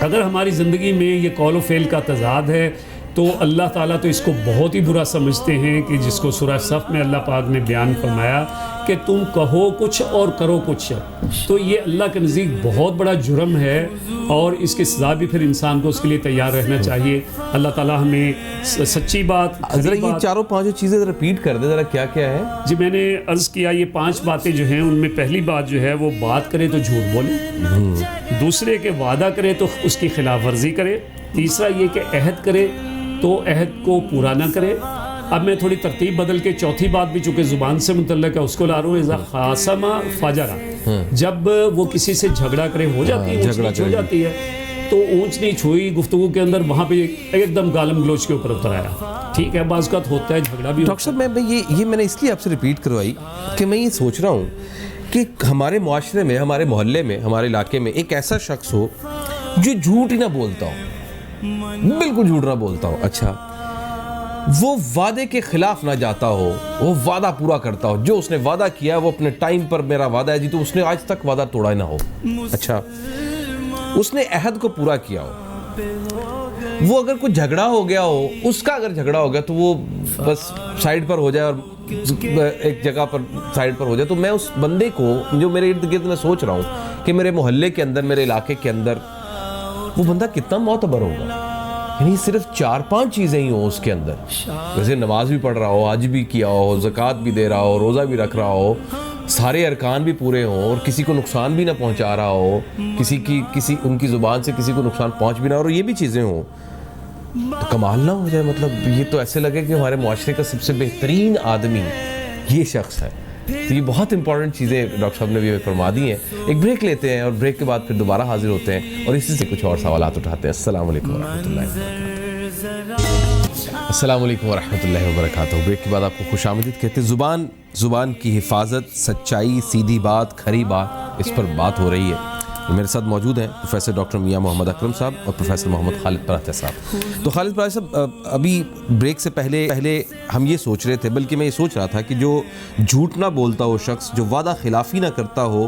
اگر ہماری زندگی میں یہ قول و فعل کا تضاد ہے تو اللہ تعالیٰ تو اس کو بہت ہی برا سمجھتے ہیں، کہ جس کو سورہ صف میں اللہ پاک نے بیان فرمایا کہ تم کہو کچھ اور کرو کچھ، تو یہ اللہ کے نزدیک بہت بڑا جرم ہے۔ اور اس کی سزا بھی پھر انسان کو اس کے لیے تیار رہنا چاہیے. اللہ تعالیٰ ہمیں سچی بات, ذرا یہ چاروں پانچوں چیزیں ریپیٹ کر دیں ذرا, کیا کیا ہے؟ جی میں نے عرض کیا یہ 5 باتیں جو ہیں ان میں پہلی بات جو ہے وہ بات کرے تو جھوٹ بولے, دوسرے کے وعدہ کرے تو اس کی خلاف ورزی کرے, تیسرا یہ کہ عہد کرے تو عہد کو پورا نہ کرے. اب میں تھوڑی ترتیب بدل کے چوتھی بات بھی چونکہ زبان سے متعلق ہے اس کو لا رہا ہوں. اذا خاصم فجر, جب وہ کسی سے جھگڑا کرے, ہو جاتی ہے اونچ نیچ ہو جاتی ہے, تو اونچ نیچ ہوئی گفتگو کے اندر, وہاں پہ ایک دم گالم گلوچ کے اوپر اتر آیا. ٹھیک ہے, بعض اوقات ہوتا ہے جھگڑا بھی. ڈاکٹر صاحب میں یہ میں نے اس لیے آپ سے ریپیٹ کروائی کہ میں یہ سوچ رہا ہوں کہ ہمارے معاشرے میں, ہمارے محلے میں, ہمارے علاقے میں ایک ایسا شخص ہو جو جھوٹ ہی نہ بولتا ہو, بالکل جھوٹ نہ بولتا ہو. اچھا, وہ وعدے کے خلاف نہ جاتا ہو, وہ وعدہ پورا کرتا ہو, جو اس نے وعدہ کیا ہے وہ اپنے ٹائم پر میرا وعدہ ہے جی, تو اس نے آج تک وعدہ توڑا ہی نہ ہو. اچھا, اس نے عہد کو پورا کیا ہو. وہ اگر کوئی جھگڑا ہو گیا ہو, اس کا اگر جھگڑا ہو گیا تو وہ بس سائڈ پر ہو جائے اور ایک جگہ پر سائڈ پر ہو جائے, تو میں اس بندے کو جو میرے ارد گرد میں سوچ رہا ہوں کہ میرے محلے کے اندر, میرے علاقے کے اندر وہ بندہ کتنا معتبر ہوگا. یعنی صرف 4-5 چیزیں ہی ہوں اس کے اندر, جیسے نماز بھی پڑھ رہا ہو, حج بھی کیا ہو, زکوٰۃ بھی دے رہا ہو, روزہ بھی رکھ رہا ہو, سارے ارکان بھی پورے ہوں, اور کسی کو نقصان بھی نہ پہنچا رہا ہو, ان کی زبان سے کسی کو نقصان پہنچ بھی نہ, اور یہ بھی چیزیں ہوں, تو کمال نہ ہو جائے. مطلب یہ تو ایسے لگے کہ ہمارے معاشرے کا سب سے بہترین آدمی یہ شخص ہے. تو یہ بہت امپورٹنٹ چیزیں ڈاکٹر صاحب نے بھی فرما دی ہیں. ایک بریک لیتے ہیں اور بریک کے بعد پھر دوبارہ حاضر ہوتے ہیں اور اسی سے کچھ اور سوالات اٹھاتے ہیں. السلام علیکم ورحمۃ اللہ وبرکاتہ. السلام علیکم ورحمۃ اللہ وبرکاتہ. بریک کے بعد آپ کو خوش آمدید کہتے ہیں. زبان کی حفاظت, سچائی, سیدھی بات, کھری بات, اس پر بات ہو رہی ہے. میرے ساتھ موجود ہیں پروفیسر ڈاکٹر میاں محمد اکرم صاحب اور پروفیسر محمد خالد پراتے صاحب. تو خالد پراتے صاحب, ابھی بریک سے پہلے ہم یہ سوچ رہے تھے, بلکہ میں یہ سوچ رہا تھا کہ جو جھوٹ نہ بولتا ہو شخص, جو وعدہ خلافی نہ کرتا ہو,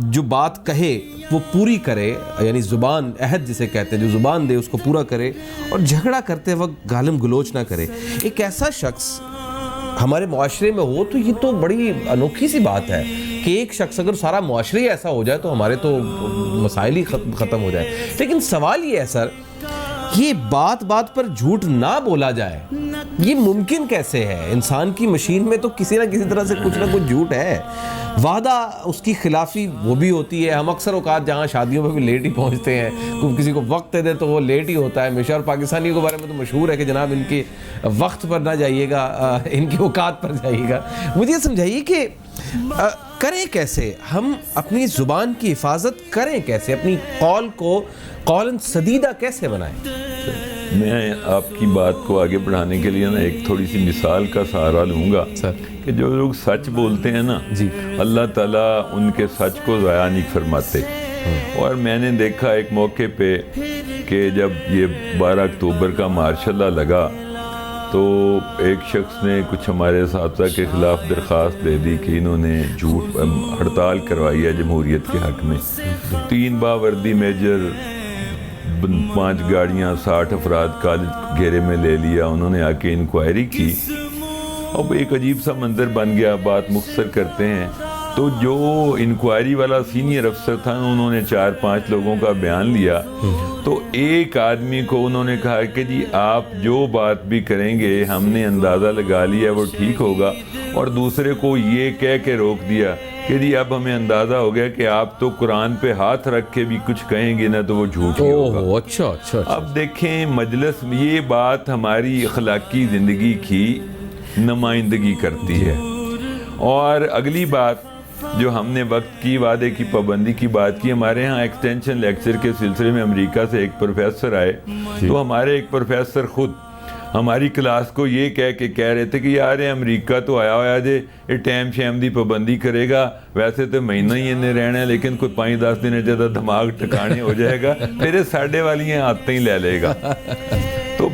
جو بات کہے وہ پوری کرے, یعنی زبان, عہد جسے کہتے ہیں, جو زبان دے اس کو پورا کرے, اور جھگڑا کرتے وقت گالم گلوچ نہ کرے. ایک ایسا شخص ہمارے معاشرے میں ہو تو یہ تو بڑی انوکھی سی بات ہے کہ ایک شخص, اگر سارا معاشرے ہی ایسا ہو جائے تو ہمارے تو مسائل ہی ختم ہو جائے. لیکن سوال یہ ہے سر, یہ بات بات پر جھوٹ نہ بولا جائے, یہ ممکن کیسے ہے؟ انسان کی مشین میں تو کسی نہ کسی طرح سے کچھ نہ کچھ جھوٹ ہے. وعدہ, اس کی خلافی وہ بھی ہوتی ہے. ہم اکثر اوقات جہاں شادیوں میں بھی لیٹ ہی پہنچتے ہیں, کسی کو وقت دے تو وہ لیٹ ہی ہوتا ہے ہمیشہ. اور پاکستانیوں کے بارے میں تو مشہور ہے کہ جناب ان کے وقت پر نہ جائیے گا, ان کی اوقات پر جائیے گا. مجھے یہ سمجھائیے کہ کریں کیسے ہم اپنی زبان کی حفاظت کریں کیسے, اپنی قول کو قولاً سدیدہ کیسے بنائیں؟ میں آپ کی بات کو آگے بڑھانے کے لیے نا ایک تھوڑی سی مثال کا سہارا لوں گا کہ جو لوگ سچ بولتے ہیں نا, اللہ تعالیٰ ان کے سچ کو ضائع نہیں فرماتے. اور میں نے دیکھا ایک موقع پہ کہ جب یہ 12 اکتوبر کا مارشل لا لگا تو ایک شخص نے کچھ ہمارے اساتذہ کے خلاف درخواست دے دی کہ انہوں نے جھوٹ ہڑتال کروائی ہے جمہوریت کے حق میں. 3 باوردی میجر, 5 گاڑیاں, 60 افراد کالج گھیرے میں لے لیا. انہوں نے آ کے انکوائری کی اور ایک عجیب سا منظر بن گیا. بات مختصر کرتے ہیں تو جو انکوائری والا سینئر افسر تھا انہوں نے 4-5 لوگوں کا بیان لیا. تو ایک آدمی کو انہوں نے کہا کہ جی آپ جو بات بھی کریں گے ہم نے اندازہ لگا لیا وہ ٹھیک ہوگا, اور دوسرے کو یہ کہہ کے روک دیا کہ جی اب ہمیں اندازہ ہو گیا کہ آپ تو قرآن پہ ہاتھ رکھ کے بھی کچھ کہیں گے نا تو وہ جھوٹ ہی ہوگا. اچھا. اب دیکھیں مجلس میں یہ بات ہماری اخلاقی زندگی کی نمائندگی کرتی ہے. اور اگلی بات جو ہم نے وقت کی, وعدے کی پابندی کی بات کی, ہمارے ہاں ایکسٹینشن لیکچر کے سلسلے میں امریکہ سے ایک پروفیسر آئے. تو ہمارے ایک پروفیسر خود ہماری کلاس کو یہ کہہ رہے تھے کہ یار امریکہ تو آیا ہوا جے, یہ ٹائم شیم دی پابندی کرے گا, ویسے تو مہینہ ہی انہیں رہنا ہے لیکن کوئی 5-10 دن جدہ دماغ ٹکانے ہو جائے گا, پھر ساڑھے والی آتے ہی لے لے گا. تو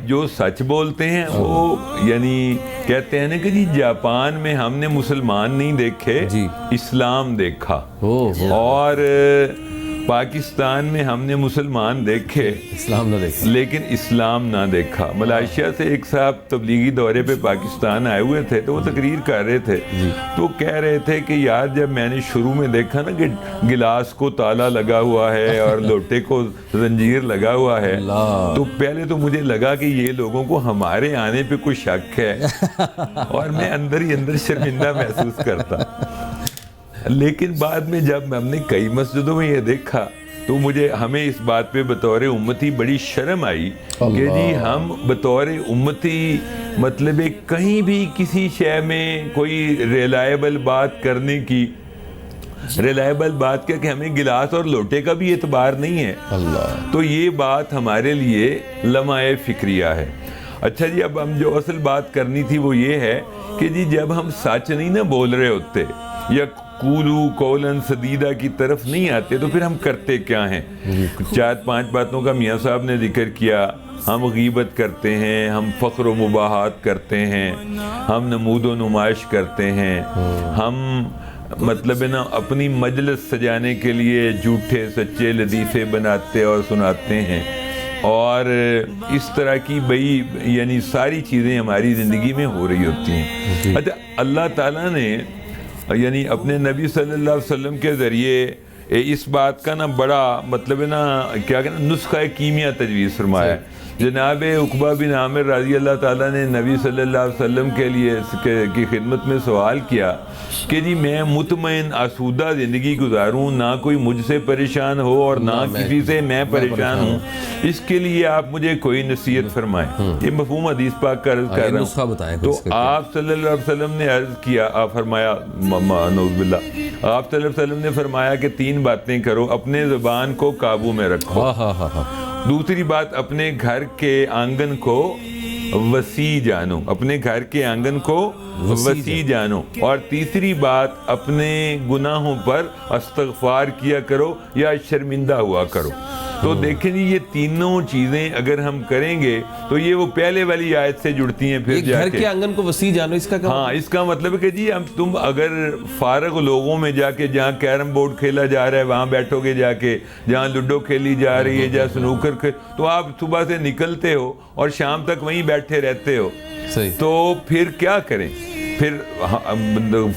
جو سچ بولتے ہیں وہ یعنی کہتے ہیں نا کہ جی جاپان میں ہم نے مسلمان نہیں دیکھے, اسلام دیکھا. اور پاکستان میں ہم نے مسلمان دیکھے اسلام نہ دیکھا، لیکن اسلام نہ دیکھا. ملائیشیا سے ایک صاحب تبلیغی دورے پہ پاکستان آئے ہوئے تھے تو وہ تقریر کر رہے تھے تو کہہ رہے تھے کہ یار جب میں نے شروع میں دیکھا نا کہ گلاس کو تالا لگا ہوا ہے اور لوٹے کو زنجیر لگا ہوا ہے تو پہلے تو مجھے لگا کہ یہ لوگوں کو ہمارے آنے پہ کوئی شک ہے اور میں اندر ہی اندر شرمندہ محسوس کرتا. لیکن بعد میں جب ہم نے کئی مسجدوں میں یہ دیکھا تو ہمیں اس بات پہ بطور امتی بڑی شرم آئی کہ جی ہم بطور امتی مطلب کہیں بھی کسی شے میں کوئی ریلائبل بات کرنے کی ریلائبل بات کیا کہ ہمیں گلاس اور لوٹے کا بھی اعتبار نہیں ہے. تو یہ بات ہمارے لیے لمحہ فکریہ ہے. اچھا جی اب ہم جو اصل بات کرنی تھی وہ یہ ہے کہ جی جب ہم سچ نہیں نا بول رہے ہوتے یا قولو قولا سدیدہ کی طرف نہیں آتے تو پھر ہم کرتے کیا ہیں؟ 4-5 باتوں کا میاں صاحب نے ذکر کیا. ہم غیبت کرتے ہیں, ہم فخر و مباحات کرتے ہیں, ہم نمود و نمائش کرتے ہیں, ہم مطلب ہے نا اپنی مجلس سجانے کے لیے جھوٹے سچے لطیفے بناتے اور سناتے ہیں, اور اس طرح کی بئی یعنی ساری چیزیں ہماری زندگی میں ہو رہی ہوتی ہیں. اچھا اللہ تعالیٰ نے یعنی اپنے نبی صلی اللہ علیہ وسلم کے ذریعے اس بات کا نا بڑا مطلب ہے نا کیا کہنا نسخہ کیمیا تجویز فرمایا ہے. جناب عقبہ بن عامر رضی اللہ تعالیٰ نے نبی صلی اللہ علیہ وسلم کے لیے کی خدمت میں سوال کیا کہ جی میں مطمئن آسودہ زندگی گزاروں, نہ کوئی مجھ سے پریشان ہو اور نہ کسی سے میں پریشان ہوں, اس کے لیے آپ مجھے کوئی نصیحت فرمائیں. یہ مفہوم حدیث پاک کا عرض کر رہا ہوں. تو آپ صلی اللہ علیہ وسلم نے عرض کیا, آپ فرمایا نعوذ باللہ, آپ صلی اللہ علیہ وسلم نے فرمایا کہ 3 باتیں کرو. اپنے زبان کو قابو میں رکھو, دوسری بات اپنے گھر کے آنگن کو وسیع جانو, اپنے گھر کے آنگن کو وسیع جانو, اور تیسری بات اپنے گناہوں پر استغفار کیا کرو یا شرمندہ ہوا کرو. تو دیکھیں جی یہ تینوں چیزیں اگر ہم کریں گے تو یہ وہ پہلے والی آیت سے جڑتی ہیں. پھر گھر کے آنگن کو وسیع جانو, اس کا ہاں اس کا مطلب ہے کہ جی تم اگر فارغ لوگوں میں جا کے جہاں کیرم بورڈ کھیلا جا رہا ہے وہاں بیٹھو گے, جا کے جہاں لوڈو کھیلی جا رہی ہے, جہاں سنوکر تو آپ صبح سے نکلتے ہو اور شام تک وہیں بیٹھے رہتے ہو, تو پھر کیا کریں؟ پھر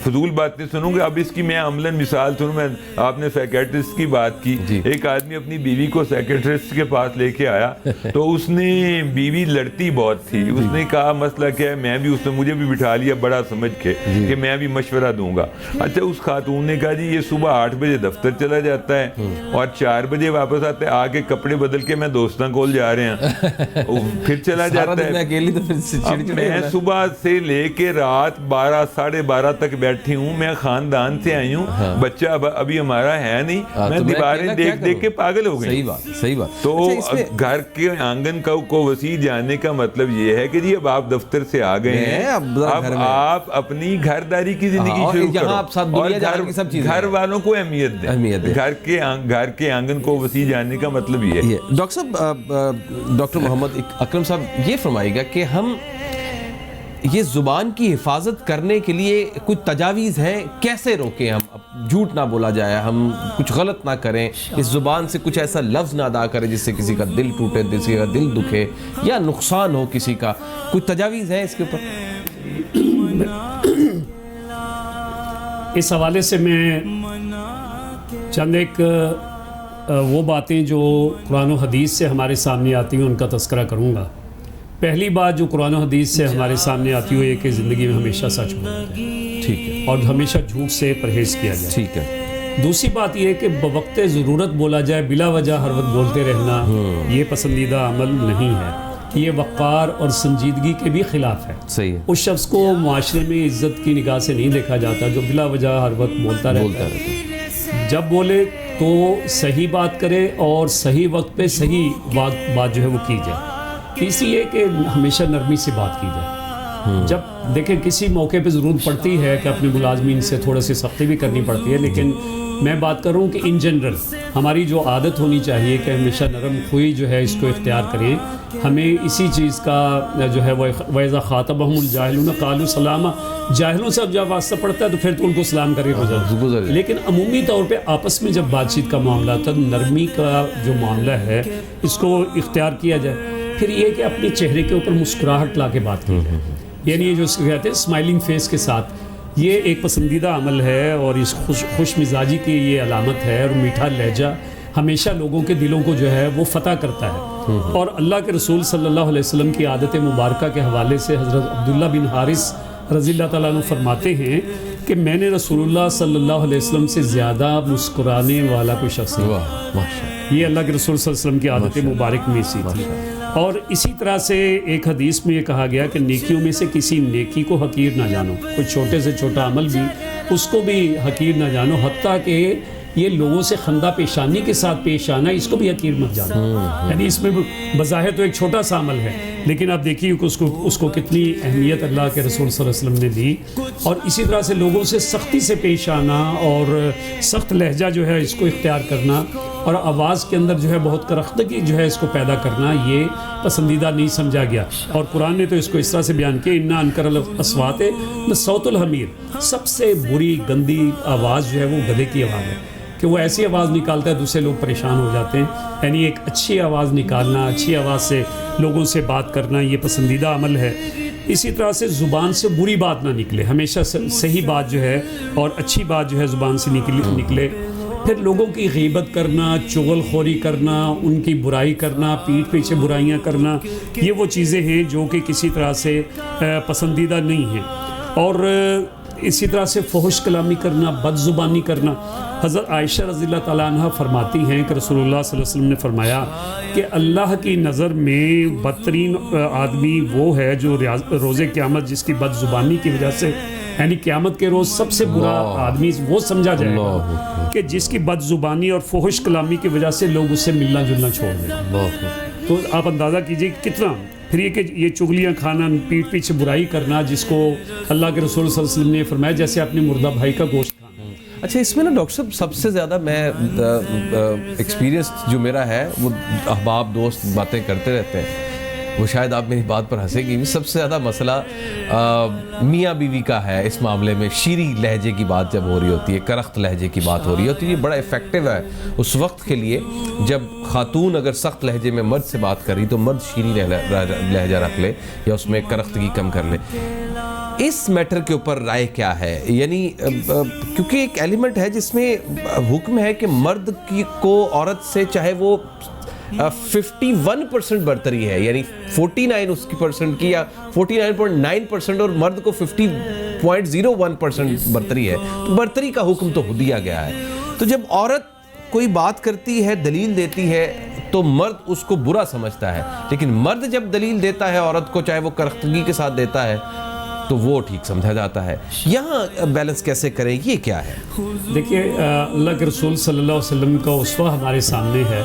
فضول باتیں سنوں گے. اب اس کی میں عملاً مثال سنوں. میں آپ نے سائیکیٹرسٹ کی بات کی, ایک آدمی اپنی بیوی کو سائیکیٹرسٹ کے پاس لے کے آیا تو اس نے بیوی لڑتی بہت تھی, اس نے کہا مسئلہ کیا ہے, میں بھی اس نے مجھے بھی بٹھا لیا بڑا سمجھ کے کہ میں بھی مشورہ دوں گا. اچھا اس خاتون نے کہا جی یہ صبح 8 بجے دفتر چلا جاتا ہے اور 4 بجے واپس آتا ہے, آ کے کپڑے بدل کے میں دوستاں کول جا رہے ہیں پھر چلا جاتا ہے. میں صبح سے لے کے رات 12 ساڑھے 12 تک بیٹھی ہوں, میں خاندان سے آئی ہوں, بچہ ابھی ہمارا ہے نہیں, میں دیواریں دیکھ دیکھ کے پاگل ہو گئی. صحیح بات. تو گھر کے آنگن کو وسیع جاننے کا مطلب یہ ہے کہ جی اب آپ دفتر سے آ گئے ہیں, اب آپ اپنی گھرداری کی زندگی شروع کرو اور گھر والوں کو اہمیت دیں. گھر کے آنگن کو وسیع جاننے کا مطلب یہ ہے. ڈاکٹر صاحب, ڈاکٹر محمد اکرم صاحب یہ فرمائے گا کہ ہم یہ زبان کی حفاظت کرنے کے لیے کچھ تجاویز ہیں, کیسے روکیں ہم, جھوٹ نہ بولا جائے, ہم کچھ غلط نہ کریں, اس زبان سے کچھ ایسا لفظ نہ ادا کریں جس سے کسی کا دل ٹوٹے, کسی کا دل دکھے یا نقصان ہو کسی کا, کچھ تجاویز ہیں اس کے اوپر؟ اس حوالے سے میں چند ایک وہ باتیں جو قرآن و حدیث سے ہمارے سامنے آتی ہیں ان کا تذکرہ کروں گا. پہلی بات جو قرآن و حدیث سے ہمارے سامنے آتی ہے یہ کہ زندگی میں ہمیشہ سچ بولنا ہے, ٹھیک ہے, اور ہمیشہ جھوٹ سے پرہیز کیا جائے, ٹھیک ہے. دوسری بات یہ ہے کہ بوقت ضرورت بولا جائے, بلا وجہ ہر وقت بولتے رہنا یہ پسندیدہ عمل نہیں ہے, یہ وقار اور سنجیدگی کے بھی خلاف ہے. صحیح ہے. اس شخص کو معاشرے میں عزت کی نگاہ سے نہیں دیکھا جاتا جو بلا وجہ ہر وقت بولتا رہتا ہے. جب بولے تو صحیح بات کرے اور صحیح وقت پہ صحیح بات جو ہے وہ کی جائے. تیسری یہ کہ ہمیشہ نرمی سے بات کی جائے. جب دیکھیں کسی موقع پہ ضرورت پڑتی ہے کہ اپنے ملازمین سے تھوڑا سی سختی بھی کرنی پڑتی ہے, لیکن میں بات کر رہا ہوں کہ ان جنرل ہماری جو عادت ہونی چاہیے کہ ہمیشہ نرم خوئی جو ہے اس کو اختیار کریں ہمیں اسی چیز کا جو ہے وَإِذَا خَاطَبَهُمُ الْجَاهِلُونَ قَالُوا سَلَامًا، جاہلوں سے اب جب واسطہ پڑتا ہے تو پھر تو ان کو سلام کر کے گزر. لیکن عمومی طور پہ آپس میں جب بات چیت کا معاملہ تھا، نرمی کا جو معاملہ ہے اس کو اختیار کیا جائے. پھر یہ کہ اپنے چہرے کے اوپر مسکراہٹ لا کے بات کی جائے، یعنی یہ جو کہتے ہیں اسمائلنگ فیس کے ساتھ، یہ ایک پسندیدہ عمل ہے اور اس خوش مزاجی کی یہ علامت ہے. اور میٹھا لہجہ ہمیشہ لوگوں کے دلوں کو جو ہے وہ فتح کرتا ہے. اور اللہ کے رسول صلی اللہ علیہ وسلم کی عادت مبارکہ کے حوالے سے حضرت عبداللہ بن حارث رضی اللہ تعالیٰ عنہ فرماتے ہیں کہ میں نے رسول اللہ صلی اللہ علیہ وسلم سے زیادہ مسکرانے والا کوئی شخص نہیں. یہ اللہ کے رسول صلی اللہ علیہ وسلم کی عادت مبارک میں سی تھی. اور اسی طرح سے ایک حدیث میں یہ کہا گیا کہ نیکیوں میں سے کسی نیکی کو حقیر نہ جانو، کوئی چھوٹے سے چھوٹا عمل بھی اس کو بھی حقیر نہ جانو، حتیٰ کہ یہ لوگوں سے خندہ پیشانی کے ساتھ پیش آنا اس کو بھی حقیر مت جانو. یعنی اس میں بظاہر تو ایک چھوٹا سا عمل ہے، لیکن آپ دیکھیے کہ اس کو کتنی اہمیت اللہ کے رسول صلی اللہ علیہ وسلم نے دی. اور اسی طرح سے لوگوں سے سختی سے پیش آنا اور سخت لہجہ جو ہے اس کو اختیار کرنا اور آواز کے اندر جو ہے بہت کرختگی جو ہے اس کو پیدا کرنا، یہ پسندیدہ نہیں سمجھا گیا. اور قرآن نے تو اس کو اس طرح سے بیان کیا، اِنَّا أَنْكَرَ الْأَصْوَاتِ لَصَوْتُ الْحَمِيرِ، سب سے بری گندی آواز جو ہے وہ گدھے کی آواز ہے، کہ وہ ایسی آواز نکالتا ہے دوسرے لوگ پریشان ہو جاتے ہیں. یعنی ایک اچھی آواز نکالنا، اچھی آواز سے لوگوں سے بات کرنا، یہ پسندیدہ عمل ہے. اسی طرح سے زبان سے بری بات نہ نکلے، ہمیشہ صحیح بات جو ہے اور اچھی بات جو ہے زبان سے نکلے. پھر لوگوں کی غیبت کرنا، چغل خوری کرنا، ان کی برائی کرنا، پیٹھ پیچھے برائیاں کرنا، یہ وہ چیزیں ہیں جو کہ کسی طرح سے پسندیدہ نہیں ہیں. اور اسی طرح سے فحش کلامی کرنا، بد زبانی کرنا. حضرت عائشہ رضی اللہ تعالیٰ عنہ فرماتی ہیں کہ رسول اللہ صلی اللہ علیہ وسلم نے فرمایا کہ اللہ کی نظر میں بدترین آدمی وہ ہے جو روز قیامت جس کی بد زبانی کی وجہ سے، یعنی قیامت کے روز سب سے برا آدمی وہ سمجھا جائے گا کہ جس کی بد زبانی اور فحش کلامی کی وجہ سے لوگ اس سے ملنا جلنا چھوڑ دیں. تو آپ اندازہ کیجئے کتنا. پھر یہ کہ یہ چغلیاں کھانا، پیٹھ پیچھے برائی کرنا، جس کو اللہ کے رسول صلی اللہ علیہ وسلم نے فرمایا جیسے اپنے مردہ بھائی کا گوشت کھانا. اچھا، اس میں نا ڈاکٹر صاحب سب سے زیادہ میں ایکسپیرینس جو میرا ہے وہ احباب دوست باتیں کرتے رہتے ہیں، وہ شاید آپ میری بات پر ہنسے گی بھی، سب سے زیادہ مسئلہ میاں بیوی کا ہے. اس معاملے میں شیریں لہجے کی بات جب ہو رہی ہوتی ہے، کرخت لہجے کی بات ہو رہی ہوتی ہے، یہ بڑا افیکٹو ہے اس وقت کے لیے جب خاتون اگر سخت لہجے میں مرد سے بات کر رہی تو مرد شیریں لہجہ رکھ لے یا اس میں کرختگی کم کر لے. اس میٹر کے اوپر رائے کیا ہے؟ یعنی کیونکہ ایک ایلیمنٹ ہے جس میں حکم ہے کہ مرد کو عورت سے چاہے وہ 51% برتری ہے، یعنی 49 اس کی پرسنٹ کی یا 49.9% اور مرد کو 50.01% برتری ہے، تو برتری کا حکم تو دیا گیا ہے. تو جب عورت کوئی بات کرتی ہے، دلیل دیتی ہے تو مرد اس کو برا سمجھتا ہے، لیکن مرد جب دلیل دیتا ہے عورت کو، چاہے وہ کرختگی کے ساتھ دیتا ہے، تو وہ ٹھیک سمجھا جاتا ہے. یہاں بیلنس کیسے کریں، یہ کیا ہے؟ دیکھیے، اللہ کے رسول صلی اللہ علیہ وسلم کا اسوہ ہمارے سامنے ہے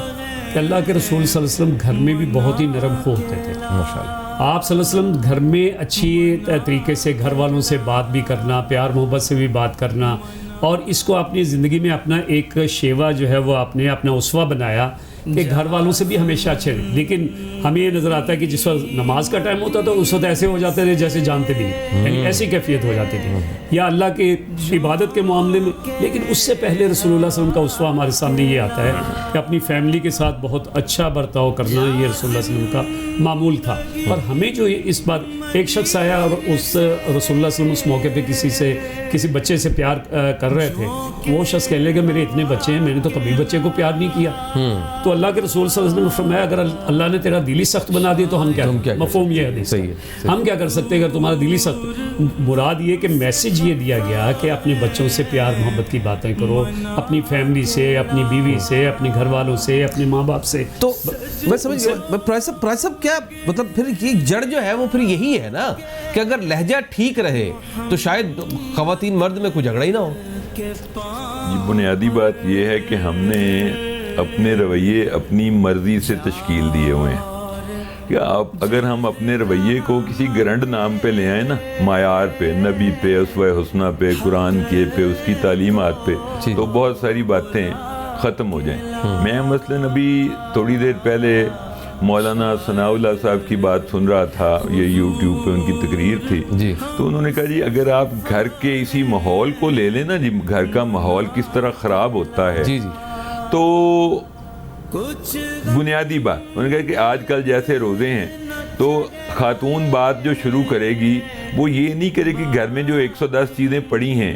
کہ اللہ کے رسول صلی اللہ علیہ وسلم گھر میں بھی بہت ہی نرم خو ہوتے تھے. ماشاءاللہ آپ صلی اللہ علیہ وسلم گھر میں اچھی طریقے سے گھر والوں سے بات بھی کرنا، پیار محبت سے بھی بات کرنا، اور اس کو اپنی زندگی میں اپنا ایک شیوا جو ہے وہ آپ نے اپنا اسوہ بنایا کہ گھر والوں سے بھی ہمیشہ اچھے رہیں. لیکن ہمیں یہ نظر آتا ہے کہ جس وقت نماز کا ٹائم ہوتا تو اس وقت ایسے ہو جاتے تھے جیسے جانتے بھی نہیں، یعنی ایسی کیفیت ہو جاتی تھی، یا اللہ کے عبادت کے معاملے میں. لیکن اس سے پہلے رسول اللہ صلی اللہ علیہ وسلم کا اسوہ ہمارے سامنے یہ آتا ہے کہ اپنی فیملی کے ساتھ بہت اچھا برتاؤ کرنا، یہ رسول اللہ صلی اللہ علیہ وسلم کا معمول تھا. اور ہمیں جو اس بات، ایک شخص آیا اور اس رسول اللہ صلی اللہ علیہ وسلم اس موقع پہ کسی بچے سے پیار کر رہے تھے. وہ شخص کہنے لگا میرے اتنے بچے ہیں، میں نے تو کبھی بچے کو پیار نہیں کیا. تو اللہ کے رسول صلی اللہ علیہ وسلم نے فرمایا اگر اللہ نے تیرا دل ہی سخت بنا دیا تو ہم کیا مفہوم یہ ہے صحیح ہے، ہم کیا کر سکتے اگر تمہارا دل ہی سخت. مراد یہ کہ میسج یہ دیا گیا کہ اپنے بچوں سے پیار محبت کی باتیں کرو، اپنی فیملی سے، اپنی بیوی سے، اپنے گھر والوں سے، اپنے ماں باپ سے. تو میں سمجھ پرائسب کیا مطلب پھر یہ جڑ جو ہے وہ پھر یہی ہے نا کہ اگر لہجہ ٹھیک رہے تو شاید خواتین مرد میں کوئی جھگڑا ہی نہ ہو. یہ بنیادی بات یہ ہے کہ ہم نے اپنے رویے اپنی مرضی سے تشکیل دیے ہوئے ہیں. کہ آپ اگر ہم اپنے رویے کو کسی گرنڈ نام پہ لے آئیں نا، معیار پہ، نبی پہ، اسوہ حسنہ پہ، قرآن کے پہ، اس کی تعلیمات پہ، تو بہت ساری باتیں ختم ہو جائیں. میں مثلاً ابھی تھوڑی دیر پہلے مولانا ثناءاللہ صاحب کی بات سن رہا تھا، یہ یوٹیوب پہ ان کی تقریر تھی جی، تو انہوں نے کہا جی اگر آپ گھر کے اسی ماحول کو لے لیں نا جی، گھر کا ماحول کس طرح خراب ہوتا ہے، جی جی، تو بنیادی بات انہوں نے کہا کہ آج کل جیسے روزے ہیں تو خاتون بات جو شروع کرے گی وہ یہ نہیں کرے کہ گھر میں جو 110 چیزیں پڑی ہیں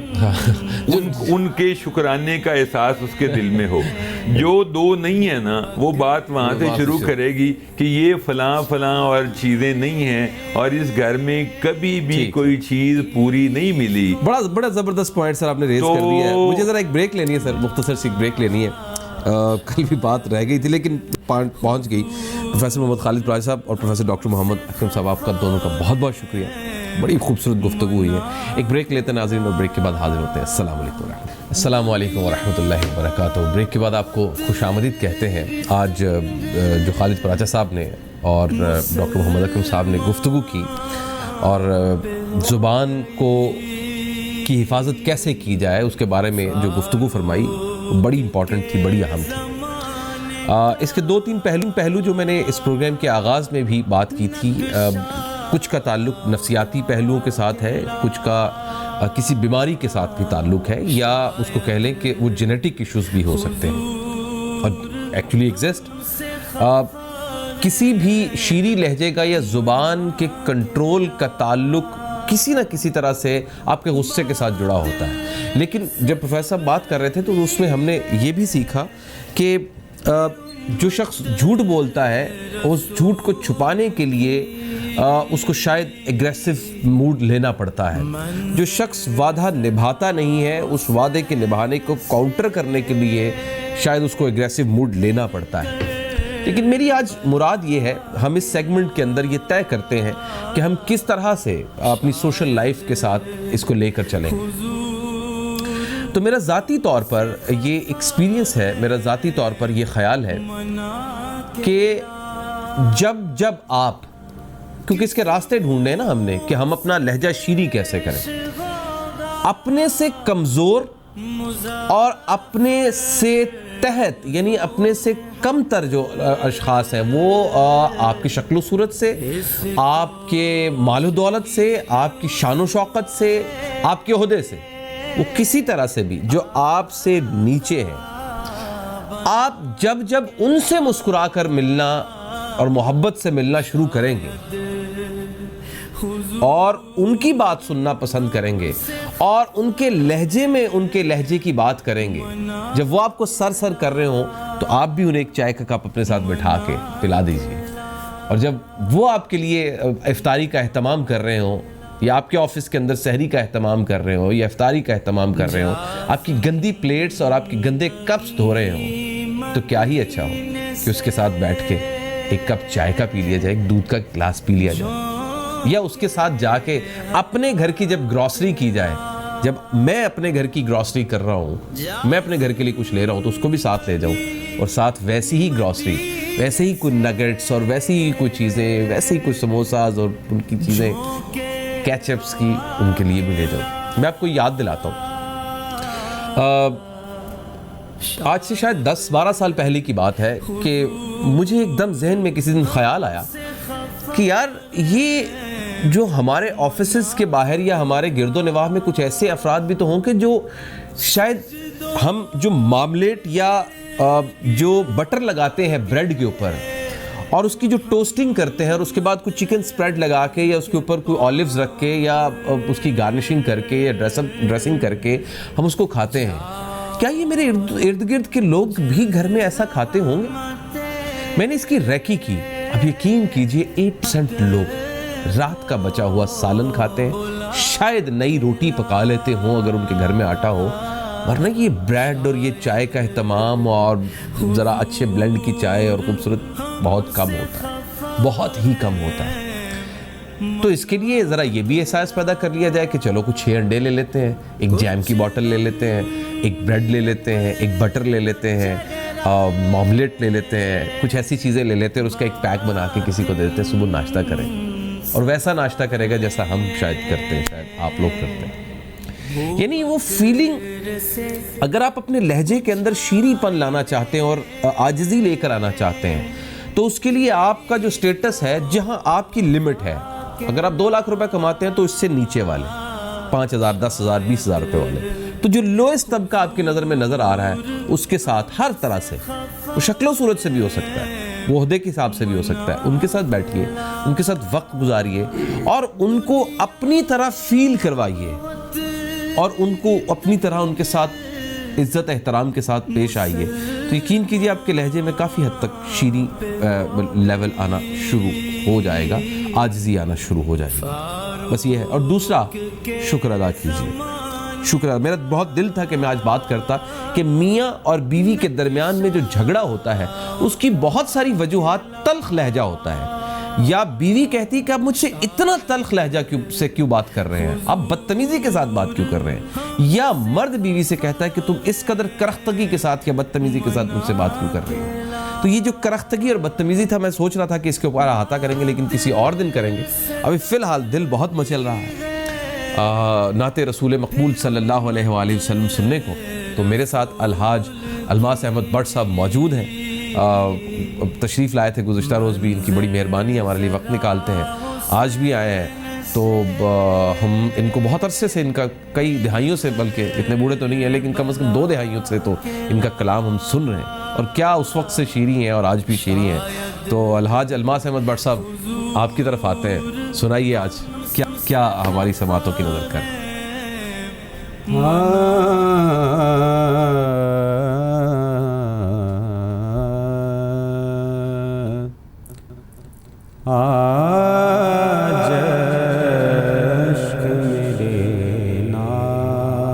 ان کے شکرانے کا احساس اس کے دل میں ہو، جو دو نہیں ہے نا وہ بات وہاں سے شروع کرے گی کہ یہ فلاں فلاں اور چیزیں نہیں ہیں اور اس گھر میں کبھی بھی کوئی چیز پوری نہیں ملی۔ بڑا زبردست پوائنٹ سر آپ نے ریز کر دیا ہے۔ مجھے ذرا ایک بریک لینی ہے سر، مختصر سی ایک بریک لینی ہے، کل بھی بات رہ گئی تھی لیکن پہنچ گئی۔ پروفیسر محمد خالد پراج صاحب اور پروفیسر ڈاکٹر محمد اکرم صاحب، آپ کا دونوں کا بہت بہت شکریہ، بڑی خوبصورت گفتگو ہوئی ہے۔ ایک بریک لیتے ہیں ناظرین اور بریک کے بعد حاضر ہوتے ہیں۔ السلام علیکم السلام علیکم ورحمۃ اللہ وبرکاتہ۔ بریک کے بعد آپ کو خوش آمدید کہتے ہیں۔ آج جو خالد پراجا صاحب نے اور ڈاکٹر محمد اکرم صاحب نے گفتگو کی اور زبان کی حفاظت کیسے کی جائے اس کے بارے میں جو گفتگو فرمائی بڑی امپورٹنٹ تھی، بڑی اہم تھی۔ اس کے 2-3 پہلو جو میں نے اس پروگرام کے آغاز میں بھی بات کی تھی، کچھ کا تعلق نفسیاتی پہلوؤں کے ساتھ ہے، کچھ کا کسی بیماری کے ساتھ بھی تعلق ہے، یا اس کو کہہ لیں کہ وہ جینیٹک ایشوز بھی ہو سکتے ہیں اور ایکچولی ایگزسٹ۔ کسی بھی شیریں لہجے کا یا زبان کے کنٹرول کا تعلق کسی نہ کسی طرح سے آپ کے غصے کے ساتھ جڑا ہوتا ہے، لیکن جب پروفیسر صاحب بات کر رہے تھے تو اس میں ہم نے یہ بھی سیکھا کہ جو شخص جھوٹ بولتا ہے اس جھوٹ کو چھپانے کے لیے اس کو شاید ایگریسو موڈ لینا پڑتا ہے، جو شخص وعدہ نبھاتا نہیں ہے اس وعدے کے نبھانے کو کاؤنٹر کرنے کے لیے شاید اس کو ایگریسو موڈ لینا پڑتا ہے۔ لیکن میری آج مراد یہ ہے، ہم اس سیگمنٹ کے اندر یہ طے کرتے ہیں کہ ہم کس طرح سے اپنی سوشل لائف کے ساتھ اس کو لے کر چلیں۔ تو میرا ذاتی طور پر یہ ایکسپیرینس ہے، میرا ذاتی طور پر یہ خیال ہے کہ جب آپ، کیونکہ اس کے راستے ڈھونڈے ہیں نا ہم نے کہ ہم اپنا لہجہ شیریں کیسے کریں، اپنے سے کمزور اور اپنے سے تحت یعنی اپنے سے کم تر جو اشخاص ہیں وہ آپ کی شکل و صورت سے، آپ کے مال و دولت سے، آپ کی شان و شوکت سے، آپ کے عہدے سے، وہ کسی طرح سے بھی جو آپ سے نیچے ہیں، آپ جب ان سے مسکرا کر ملنا اور محبت سے ملنا شروع کریں گے اور ان کی بات سننا پسند کریں گے اور ان کے لہجے میں ان کے لہجے کی بات کریں گے، جب وہ آپ کو سر کر رہے ہوں تو آپ بھی انہیں ایک چائے کا کپ اپنے ساتھ بٹھا کے پلا دیجئے، اور جب وہ آپ کے لیے افطاری کا اہتمام کر رہے ہوں یا آپ کے آفس کے اندر سحری کا اہتمام کر رہے ہوں یا افطاری کا اہتمام کر رہے ہوں، آپ کی گندی پلیٹس اور آپ کی گندے کپس دھو رہے ہوں، تو کیا ہی اچھا ہو کہ اس کے ساتھ بیٹھ کے ایک کپ چائے کا پی لیا جائے، ایک دودھ کا گلاس پی لیا جائے، یا اس کے ساتھ جا کے اپنے گھر کی جب گروسری کی جائے، جب میں اپنے گھر کی گروسری کر رہا ہوں، میں اپنے گھر کے لیے کچھ لے رہا ہوں تو اس کو بھی ساتھ لے جاؤں، اور ساتھ ویسی ہی گروسری، ویسے ہی کوئی نگٹس اور ویسی ہی کوئی چیزیں، ویسے ہی کوئی سموساز اور ان کی چیزیں کیچپس کی ان کے لیے بھی لے جاؤں۔ میں آپ کو یاد دلاتا ہوں، آج سے شاید 10-12 سال پہلے کی بات ہے کہ مجھے ایک دم ذہن میں کسی دن خیال آیا کہ یار یہ جو ہمارے آفیسز کے باہر یا ہمارے گرد و نواح میں کچھ ایسے افراد بھی تو ہوں کہ جو شاید ہم جو مارملیٹ یا جو بٹر لگاتے ہیں بریڈ کے اوپر اور اس کی جو ٹوسٹنگ کرتے ہیں اور اس کے بعد کوئی چکن سپریڈ لگا کے یا اس کے اوپر کوئی اولیوز رکھ کے یا اس کی گارنشنگ کر کے یا ڈریسنگ کر کے ہم اس کو کھاتے ہیں، کیا یہ میرے ارد گرد کے لوگ بھی گھر میں ایسا کھاتے ہوں گے؟ میں نے اس کی ریکی کی، اب یقین کیجئے 8% لوگ رات کا بچا ہوا سالن کھاتے ہیں، شاید نئی روٹی پکا لیتے ہوں اگر ان کے گھر میں آٹا ہو، ورنہ یہ بریڈ اور یہ چائے کا اہتمام اور ذرا اچھے بلینڈ کی چائے اور خوبصورت بہت کم ہوتا ہے، بہت ہی کم ہوتا ہے۔ تو اس کے لیے ذرا یہ بھی احساس پیدا کر لیا جائے کہ چلو کچھ 6 انڈے لے لیتے ہیں، ایک جیم کی بوٹل لے لیتے ہیں، ایک بریڈ لے لیتے ہیں، ایک بٹر لے لیتے ہیں، ماملیٹ لے لیتے ہیں، کچھ ایسی چیزیں لے لیتے ہیں اور اس کا ایک پیک بنا کے کسی کو دے دیتے ہیں، صبح ناشتہ کریں، اور ویسا ناشتہ کرے گا جیسا ہم شاید کرتے ہیں، شاید آپ لوگ کرتے ہیں۔ یعنی وہ فیلنگ، اگر آپ اپنے لہجے کے اندر شیریں پن لانا چاہتے ہیں اور عاجزی لے کر آنا چاہتے ہیں تو اس کے لیے آپ کا جو سٹیٹس ہے، جہاں آپ کی لمٹ ہے، اگر آپ 2 لاکھ روپے کماتے ہیں تو اس سے نیچے والے 5,000 10,000 20,000 روپے والے، تو جو لوئسٹ طبقہ آپ کی نظر میں نظر آ رہا ہے، اس کے ساتھ ہر طرح سے، وہ شکل و صورت سے بھی ہو سکتا ہے، وہ عہدے کے حساب سے بھی ہو سکتا ہے، ان کے ساتھ بیٹھیے، ان کے ساتھ وقت گزاریے اور ان کو اپنی طرح فیل کروائیے اور ان کو اپنی طرح ان کے ساتھ عزت احترام کے ساتھ پیش آئیے، تو یقین کیجئے آپ کے لہجے میں کافی حد تک شیریں لیول آنا شروع ہو جائے گا، عاجزی آنا شروع ہو جائے گا، بس یہ ہے۔ اور دوسرا، شکر ادا کیجیے، شکر۔ میرا بہت دل تھا کہ میں آج بات کرتا کہ میاں اور بیوی کے درمیان میں جو جھگڑا ہوتا ہے اس کی بہت ساری وجوہات تلخ لہجہ ہوتا ہے، یا بیوی کہتی کہ آپ مجھ سے اتنا تلخ لہجہ سے کیوں بات کر رہے ہیں، آپ بدتمیزی کے ساتھ بات کیوں کر رہے ہیں، یا مرد بیوی سے کہتا ہے کہ تم اس قدر کرختگی کے ساتھ یا بدتمیزی کے ساتھ مجھ سے بات کیوں کر رہے ہیں۔ تو یہ جو کرختگی اور بدتمیزی تھا، میں سوچ رہا تھا کہ اس کے اوپر احاطہ کریں گے، لیکن کسی اور دن کریں گے، ابھی فی الحال دل بہت مچل رہا ہے نعت رسول مقبول صلی اللہ علیہ وآلہ وسلم سننے کو۔ تو میرے ساتھ الحاج الماس احمد بٹ صاحب موجود ہیں، تشریف لائے تھے گزشتہ روز بھی، ان کی بڑی مہربانی ہے، ہمارے لیے وقت نکالتے ہیں، آج بھی آئے ہیں۔ تو ہم ان کو بہت عرصے سے، ان کا کئی دہائیوں سے، بلکہ اتنے بوڑھے تو نہیں ہیں لیکن کم از کم 2 دہائیوں سے تو ان کا کلام ہم سن رہے ہیں، اور کیا اس وقت سے شیریں ہیں اور آج بھی شیریں ہیں۔ تو الحاج الماس احمد بٹ صاحب آپ کی طرف آتے ہیں، سنائیے آج کیا ہماری سماعتوں کی نظر کر۔ آج عشق میرے نعت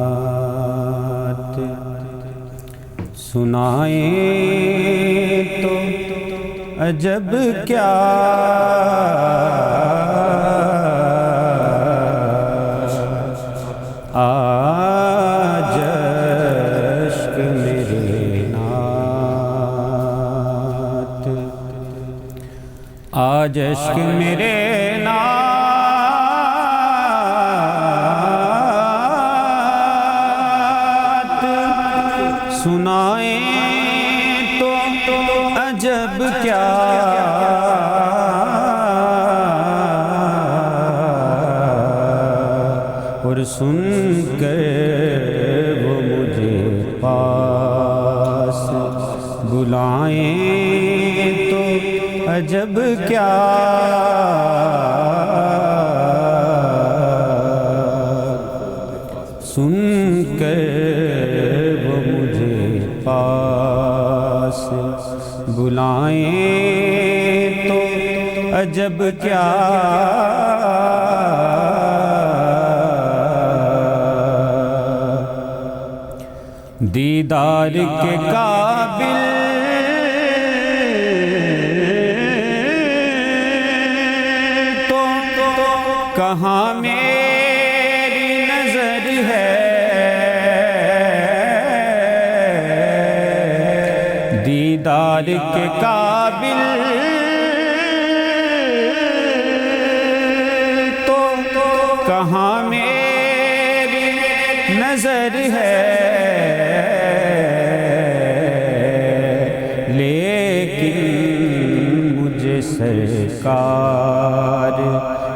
سنائیں تو عجب کیا، آج عشق میرے نعت، آج عشق میرے نعت سنائیں تو عجب کیا، اور سن کر وہ مجھے پاس بلائیں تو عجب کیا، سن کر وہ مجھے پاس بلائیں تو عجب کیا، دیدار کے قابل تو کہاں میری نظر ہے، دیدار کے قابل تو کہاں میری نظر ہے، سرکار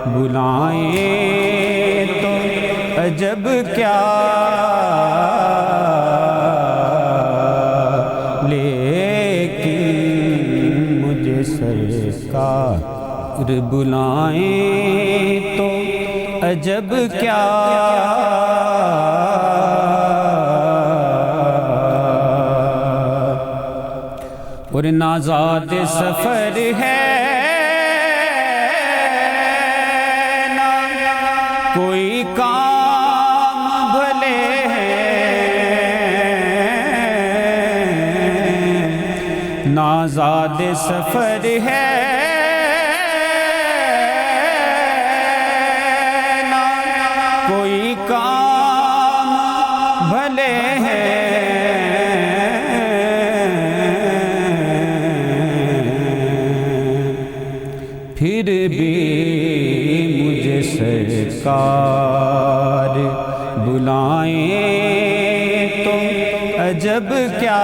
بلائیں تو عجب کیا، لیکن مجھے سرکار بلائیں تو عجب کیا، اور نازاد سفر ہے نہ کوئی کام بھلے ہیں، نازاد سفر ہے نہ کوئی کام بھلے ہیں، پھر بھی مجھے سرکار بلائیں تو عجب کیا،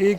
1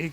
1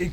1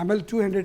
ml 200